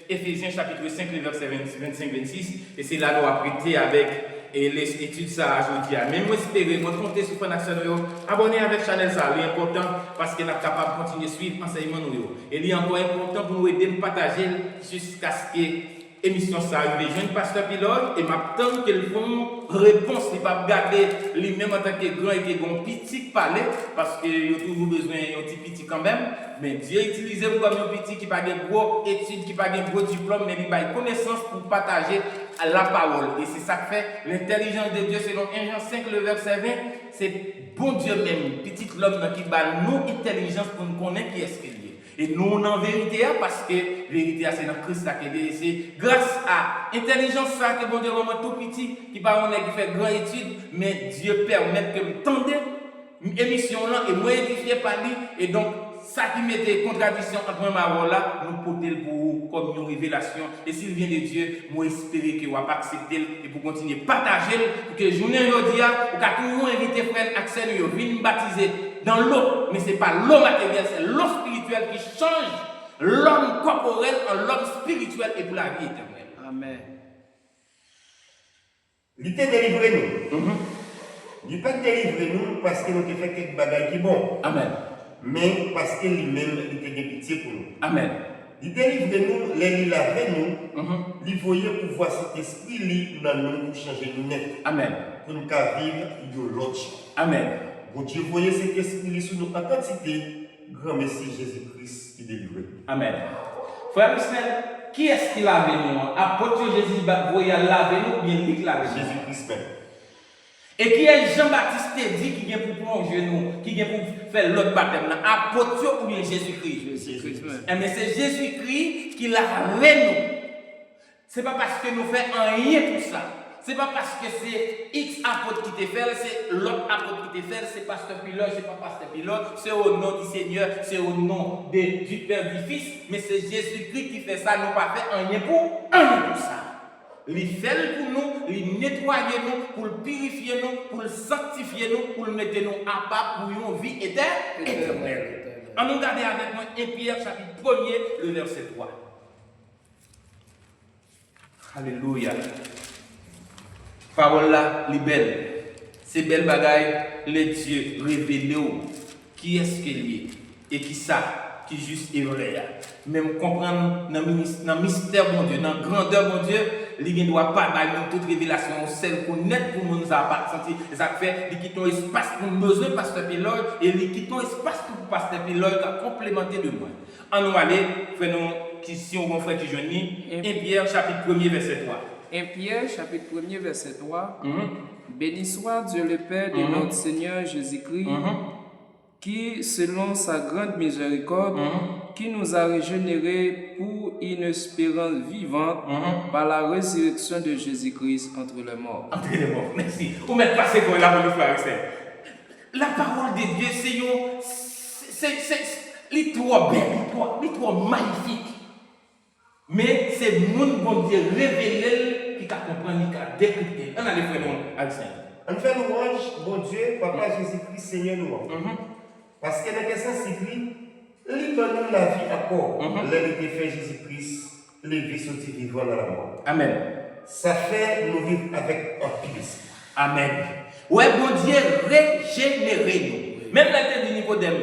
Éphésiens chapitre 5, le verset 25-26. Et c'est là nous avons prêté avec les études ça aujourd'hui. Même moi, espérer, moi, compter sur Fanaction, abonnez avec la chaîne, ça, c'est important parce que nous sommes capables de continuer à suivre l'enseignement. Et il est encore important pour nous aider à partager jusqu'à ce que l'émission ça arrive. Je suis un pasteur Pilote et m'attends qu'ils font réponse. Il ne pas garder lui-même en tant que grand et que grand petit parler parce qu'il a toujours besoin d'un petit petit quand même. Mais Dieu utilise pour un petit qui n'a pas de gros études, qui n'a pas de gros diplôme, mais il a une connaissance pour partager la parole. Et c'est ça que fait l'intelligence de Dieu selon 1 Jean 5, le verset 20. C'est bon Dieu même, petit l'homme qui bat nous intelligence pour nous connaître qui est-ce qu'il est. Et nous, en vérité, parce que la vérité, c'est dans Christ qui est. C'est grâce à l'intelligence que bon Dieu vraiment tout petit, qui fait grande étude, mais Dieu permet que nous tendez l'émission là et moi édifié par lui. Et donc, ça qui mettait contradiction entre ma là, nous porter pour vous comme une révélation. Et s'il vient de Dieu, moi espérer que vous allez accepter et pour continuer à partager, pour que journée aujourd'hui, vous allez toujours inviter frère Axel, vous venir baptiser dans l'eau, mais ce n'est pas l'eau matérielle, c'est l'eau spirituelle qui change l'homme corporel en l'homme spirituel et pour la vie éternelle. Amen. Il t'a délivré nous. Il n'a pas délivré nous parce qu'il nous a fait quelque bagaille qui est bon. Amen. Mais parce que lui-même, il t'a fait pitié pour nous. Amen. Il délivre nous, il a fait nous, il voyait pouvoir cet esprit dans nous pour changer nous net. Amen. pour nous vivre de l'autre. Amen. Bon Dieu, voyez cet esprit sur nous en quantité. Grand merci Jésus-Christ qui délivre. Amen. Frère Michel, qui est-ce qui lave nous? Apôtre Jésus, voyez laver nous, ou bien lui qui lave nous? Jésus-Christ même. Et qui est Jean-Baptiste dit qui vient pour plonger nous, qui vient pour faire l'autre baptême là? Apôtre ou bien Jésus-Christ? Jésus-Christ. Mais c'est Jésus-Christ qui lave nous. C'est pas parce que nous faisons rien pour ça. C'est pas parce que c'est X apôtre qui te fait, c'est l'autre apôtre qui te fait, c'est pasteur pilote, c'est pas pasteur pilote, c'est au nom du Seigneur, c'est au nom du Père, du Fils, mais c'est Jésus-Christ qui fait ça, nous pas fait rien pour ça. Il fait pour nous, il nettoie nous, pour le purifier nous, pour le sanctifier nous, pour le mettre nous à part pour une vie éternelle. On nous regarde avec moi 1 Pierre chapitre 1er, le verset 3. Alléluia. Parole là, les belles. C'est belle bagaille, les dieux révélés. Qui est-ce qu'il est? Et qui ça? Qui juste est vrai. Même comprendre dans le mystère bon Dieu, dans la grandeur bon Dieu, il ne doit pas avoir toute révélation, celle qu'on est pour nous pas senti. Ça fait, il quitte un espace pour nous besoin pasteur pilote et il quitte un espace pour pasteur pilote à complémenter de moi. En nous aller, faisons si on frère qui Johnny, 1 Pierre chapitre 1er verset 3. 1 Pierre, chapitre 1er, verset 3. Béni soit Dieu le Père de notre Seigneur Jésus-Christ, qui, selon sa grande miséricorde, qui nous a régénérés pour une espérance vivante par la résurrection de Jésus-Christ entre les morts. Entre les morts, merci. Vous mettez passé pour la bonne frère. La parole de Dieu, c'est trop belle, c'est trop magnifique. Mais c'est mon bon Dieu révélé qui a compris, qui a décrypté. On a les frères Alcin. On fait louange, bon Dieu, Papa Jésus-Christ, Seigneur nous. Parce que dans la question c'est écrit, il donne la vie encore. L'hérité fait Jésus-Christ, les vies sont vivants dans la mort. Amen. Ça fait nous vivre avec un pile. Amen. Ouais, bon Dieu régénéré nous. Même la tête de Nicodème,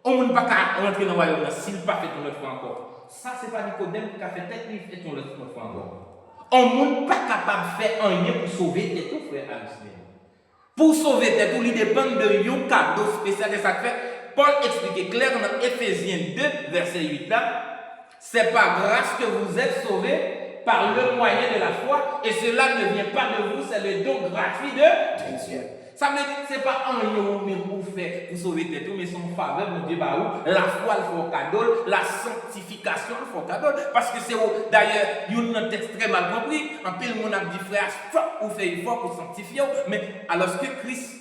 on ne peut pas rentrer dans le royaume s'il n'a pas fait ton autre fois encore. Ça, ce n'est pas Nicodème qui a fait tête livre et ton autre fois encore. On n'est pas capable de faire rien pour sauver tes tout, frère Alisme. Pour sauver tes tout, il dépend de un cadeau spécial. Et ça fait, Paul explique clair dans Éphésiens 2, verset 8 là. C'est par grâce que vous êtes sauvés par le moyen de la foi. Et cela ne vient pas de vous, c'est le don gratuit de Dieu. Ça veut dire que ce n'est pas un euro mais pour faire pour sauver tes tout, mais son faveur, mon Dieu, la foi, il faut cadeau, la sanctification, il faut cadeau. Parce que c'est d'ailleurs, il y a un texte très mal compris. En pile, mon a dit frère, faut faire effort pour sanctifier. Mais alors que Christ,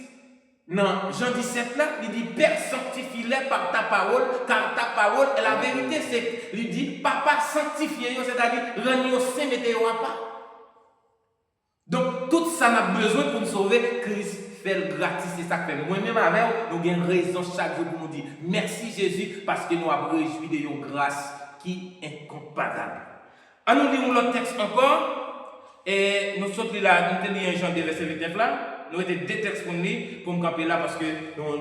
dans Jean 17 là, il dit Père, sanctifie-les par ta parole, car ta parole est la vérité. C'est, il dit Papa, sanctifie-les, c'est-à-dire, rends-nous saint, mettez-vous à part. Donc, tout ça n'a besoin pour nous sauver. Christ fait le gratis, c'est ça que fait. Moi-même avec nous avons raison chaque jour pour nous dire merci Jésus parce que nous avons réjoui de une grâce qui est incomparable. En nous lisons l'autre texte encore et nous sommes là, nous tenons Jean 2 verset 29 là. Nous avons deux textes pour nous pour me camper là parce que nous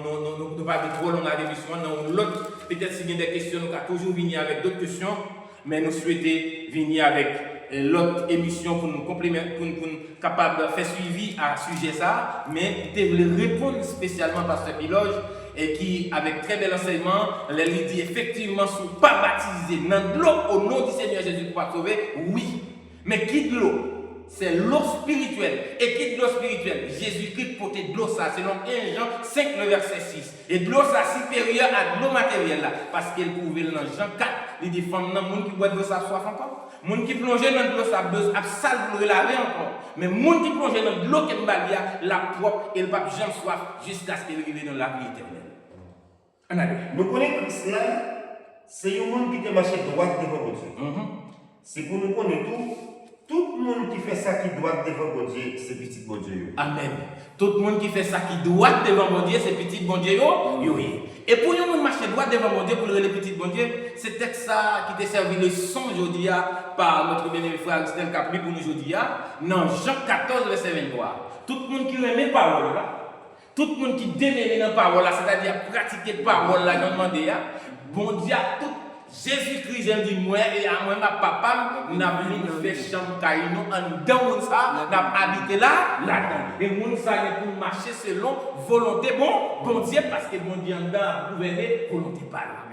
ne pas trop long à l'émission. Nous l'autre peut-être si il y a des questions, nous avons toujours venir avec d'autres questions, mais nous souhaitons venir avec l'autre émission pour nous complémenter, pour nous capable de faire suivi à ce sujet ça, mais je voulais répondre spécialement à Pasteur Piloge et qui, avec très bel enseignement, lui dit effectivement, si vous ne pas baptisé dans de l'eau au nom du Seigneur Jésus pour sauver, oui. Mais qui de l'eau? C'est l'eau spirituelle. Et qui de l'eau spirituelle? Jésus-Christ portait de l'eau ça, selon 1 Jean 5, le verset 6. Et de l'eau ça supérieure à de l'eau matérielle là. Parce qu'elle pouvait dans Jean 4, il dit femme dans le monde qui boit de l'eau ça soif encore. Moun qui plonge dans de l'eau ça besoin à sale pour laver encore. Mais moun qui plonge dans de l'eau qui mbalia la propre et le pape jamais soif jusqu'à ce qu'il arrive dans la vie éternelle. Nous connaissons Christ là, c'est un monde qui te marche droit devant Dieu. C'est pour nous connaître tout le monde qui fait ça qui doit devant Dieu, c'est petit bon Dieu. Amen. Tout le monde qui fait ça qui doit devant Dieu, c'est petit bon Dieu. Et pour nous marcher droit devant Dieu, pour le petit bon Dieu, c'est texte ça qui t'a servi le son aujourd'hui par notre bien-aimé frère Stel Capri pour nous aujourd'hui. Dans Jean 14, verset 23. Tout le monde qui aime la parole là, tout le monde qui démêle la parole là, c'est-à-dire pratiquer la parole là, j'en demande, bon Dieu, tout Jésus-Christ, j'ai dit moi et à moi, ma papa, n'a venu faire chambre caïno en dedans ça, n'a habité là-dedans. Et moun ça est pour marcher selon volonté, bon Dieu, parce que bon Dieu en dedans, gouverner, volonté pas là.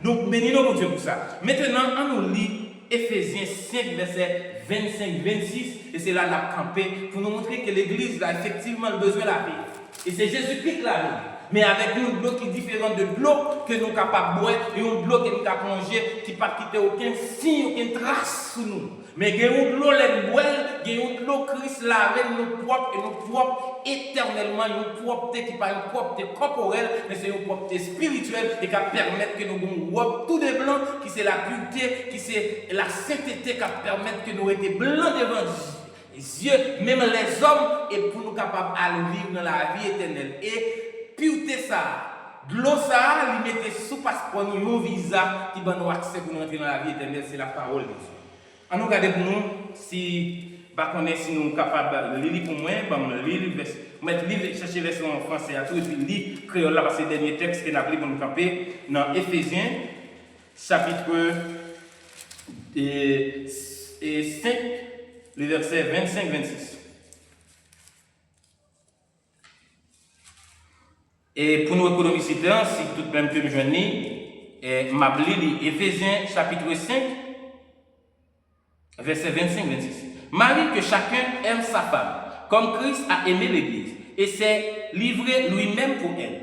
Donc, bénis-nous mon Dieu pour ça. Maintenant, on nous lit Éphésiens 5, verset 25-26, et c'est là la campé pour nous montrer que l'église a effectivement besoin de la vie. Et c'est Jésus-Christ qui l'a mis. Mais avec une blot qui est différente de l'eau que nous sommes capables de boire et une blot que nous avons plongé qui ne pas quitter aucun signe, aucune trace sur nous. Mais il y a une blot qui boit, il y a une blot Christ lavé nous propres et nous propres éternellement, une propreté qui n'est pas une propreté corporelle, mais c'est une propreté spirituelle et qui permet que nous ayons tout de blanc, qui c'est la pureté, qui c'est la sainteté qui permet que nous soyons blancs devant Dieu. Les yeux, même les hommes, et pour nous capables de vivre dans la vie éternelle. Et pureté ça, de l'eau ça, il mettait sous passeport un visa qui va nous accès pour nous entrer dans la vie éternelle, c'est la parole de Dieu. On nous regarde pour nous, si si nous sommes capables de lire pour moi, chercher version en français à tout, et puis lire créole là, parce que c'est le dernier texte qu'on a pris pour nous camper dans Éphésiens, chapitre 5, le verset 25-26. Et pour nous économiser le temps, si tout le monde peut me joindre, m'a lu Éphésiens chapitre 5, verset 25-26. Marie, que chacun aime sa femme, comme Christ a aimé l'Église, et s'est livré lui-même pour elle,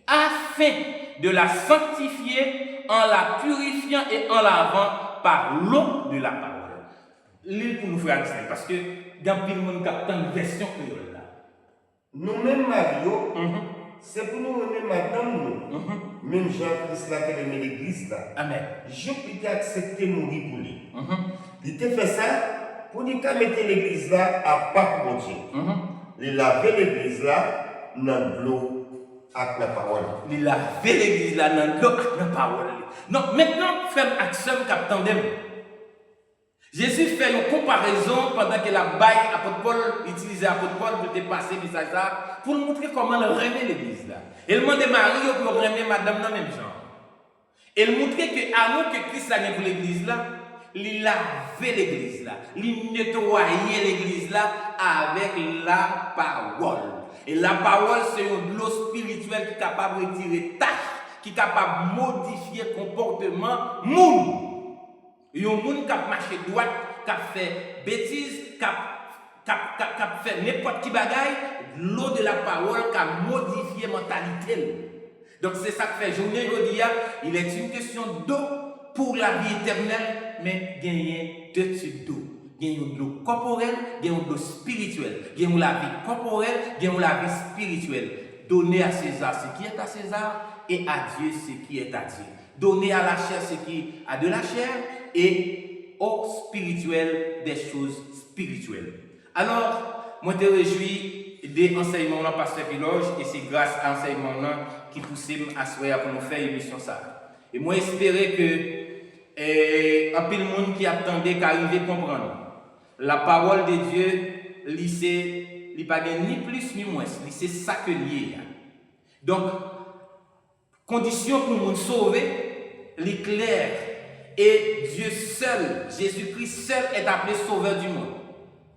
afin de la sanctifier en la purifiant et en lavant par l'eau de la parole. L'île pour nous faire accès, parce que dans le monde, il y a une version créole là. Nous-mêmes, Mario, c'est pour nous aimer madame nous. Même Jean-Christ là qui aimé l'église là. Amen. Je peux accepter mourir pour lui. Il t'a fait ça pour dire qu'il mettre l'église là à part pour Dieu. Il laver l'église là dans l'eau avec la parole. Il laver l'église là dans l'eau avec la parole. Non, maintenant, fais action capitaine. Jésus fait une comparaison pendant que la baille apôtre Paul utilisait apôtre Paul pour te passer le message là, pour nous montrer comment il remet l'église là. Il demande Marie pour remettre madame dans le même genre. Il montrait que amour que Christ a pour l'église là, il lavait l'église là, il nettoyait l'église là avec la parole. Et la parole c'est une eau spirituelle qui est capable de retirer tâches, qui est capable de modifier le comportement monde. Il y a des gens qui marché droite, qui fait bêtises, qui fait n'importe qui bagaille, l'eau de la parole qui a modifié la mentalité. Donc c'est ça que fait journée aujourd'hui, il est une question d'eau pour la vie éternelle, mais gagner deux types d'eau. Gagner de l'eau corporelle, gagner de l'eau spirituelle. Gagner la vie corporelle, gagner la vie spirituelle. Donner à César ce qui est à César et à Dieu ce qui est à Dieu. Donner à la chair ce qui a de la chair et au spirituel des choses spirituelles. Alors, moi je me réjouis des enseignements de Pasteur Piloge et c'est grâce à l'enseignement qui pousse à soir pour nous faire une émission ça. Et moi j'espère que un peu de monde qui attendait qu'arriver à comprendre la parole de Dieu, il n'y a pas ni plus ni moins, c'est ça que lié. Donc, condition pour nous sauver, l'éclair. Et Dieu seul, Jésus-Christ seul est appelé sauveur du monde.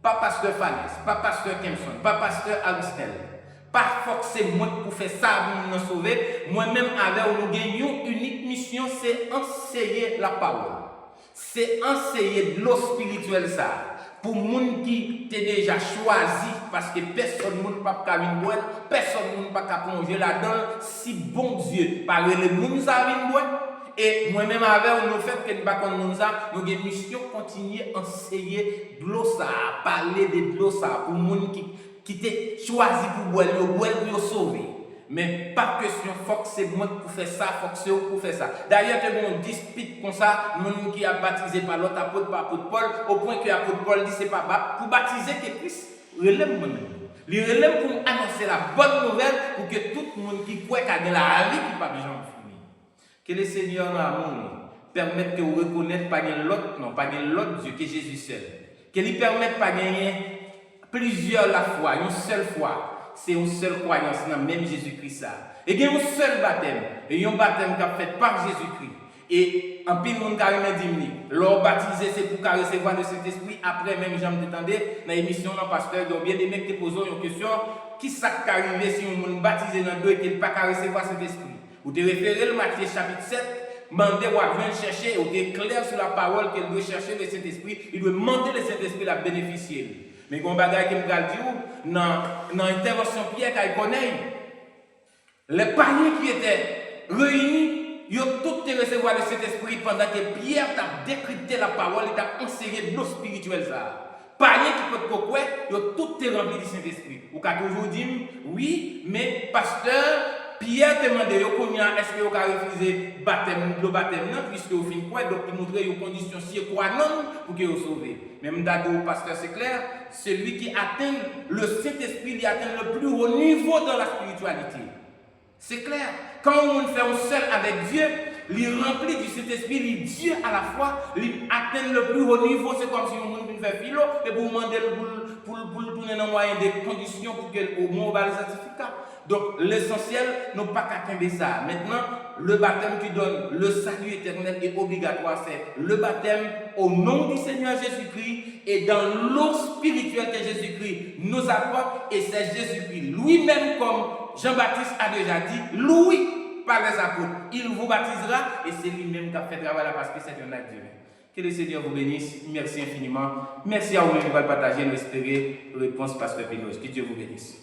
Pas pasteur Fanès, pas pasteur Kempson, pas pasteur Aristel. Pas forcément pour faire ça pour nous sauver. Moi-même, avec nous gagnons une unique mission, c'est enseigner la parole. C'est enseigner de l'eau spirituelle ça. Pour les gens qui t'ont déjà choisi, parce que personne ne peut pas boire, personne ne peut pas plonger là-dedans, si bon Dieu, par les gens qui ont boire. Et moi-même, avec le fait que nous avons nous avons une mission continuer à enseigner de l'eau ça, parler de l'eau ça, pour les gens qui t'ont choisi pour boire, pour sauver. Mais pas question, faut que c'est moi pour faire ça, faut que c'est vous pour faire ça. D'ailleurs, il y a une dispute comme ça, nous qui a baptisé par l'autre apôtre, par apôtre Paul, au point que l'apôtre Paul dit c'est pas pour baptiser que Christ relève moi-même. Il relève pour annoncer la bonne nouvelle pour que tout le monde qui croit qu'il y a la vie qui pas besoin de finir. Que le Seigneur dans l'amour permette que vous reconnaissez pas l'autre, non, pas l'autre Dieu que Jésus seul. Que lui permette pas gagner plusieurs la foi, une seule foi. C'est une seule croyance dans même Jésus-Christ. Et il y a un seul baptême. Et un baptême qui est fait par Jésus-Christ. Et en pile, monde carrément dit, l'or baptisé, c'est pour recevoir le Saint-Esprit. Après, même, j'en m'entendais, dans l'émission, dans pasteur, ils ont bien aimé que te posent une question. Qui ça qui arrive si on est baptisé dans l'eau et qu'il n'a pas recevoir le Saint-Esprit? Vous te référez le Matthieu chapitre 7, demandez ou à venir chercher, ou est clair sur la parole qu'elle doit chercher le Saint-Esprit, il doit demander le Saint-Esprit à bénéficier. Mais quand on va dire dans l'intervention Pierre qu'il connaît, les païens qui étaient réunis, ils ont tous recevoir le Saint-Esprit pendant que Pierre t'a décrypté la parole et t'a enseigné de l'eau spirituelle. Païens qui peuvent pourquoi, ils ont tous remplis du Saint-Esprit. Ou qu'à toujours dire, oui, mais pasteur, Pierre te demande, est-ce que vous avez refusé le baptême, puisque au fin quoi, donc il montre les conditions si quoi non pour que vous sauvez. Même d'ado, pasteur, c'est clair, celui qui atteint le Saint-Esprit, il atteint le plus haut niveau dans la spiritualité. C'est clair. Quand on fait un seul avec Dieu, il remplit du Saint-Esprit, il Dieu à la fois, il atteint le plus haut niveau. C'est comme si on fait philo et pour demander pour tourner dans moyen des conditions pour qu'au moins on va le certificat. Donc l'essentiel, nous pas qu'à ça. Maintenant, le baptême qui donne le salut éternel est obligatoire. C'est le baptême au nom du Seigneur Jésus-Christ et dans l'eau spirituelle que Jésus-Christ nous apporte. Et c'est Jésus-Christ lui-même, comme Jean-Baptiste a déjà dit, lui, par les apôtres, il vous baptisera et c'est lui-même qui a fait le travail parce que c'est un acte divin. Que le Seigneur vous bénisse. Merci infiniment. Merci à vous qui va partager, nous espérer réponse Pasteur Pinos. Que Dieu vous bénisse.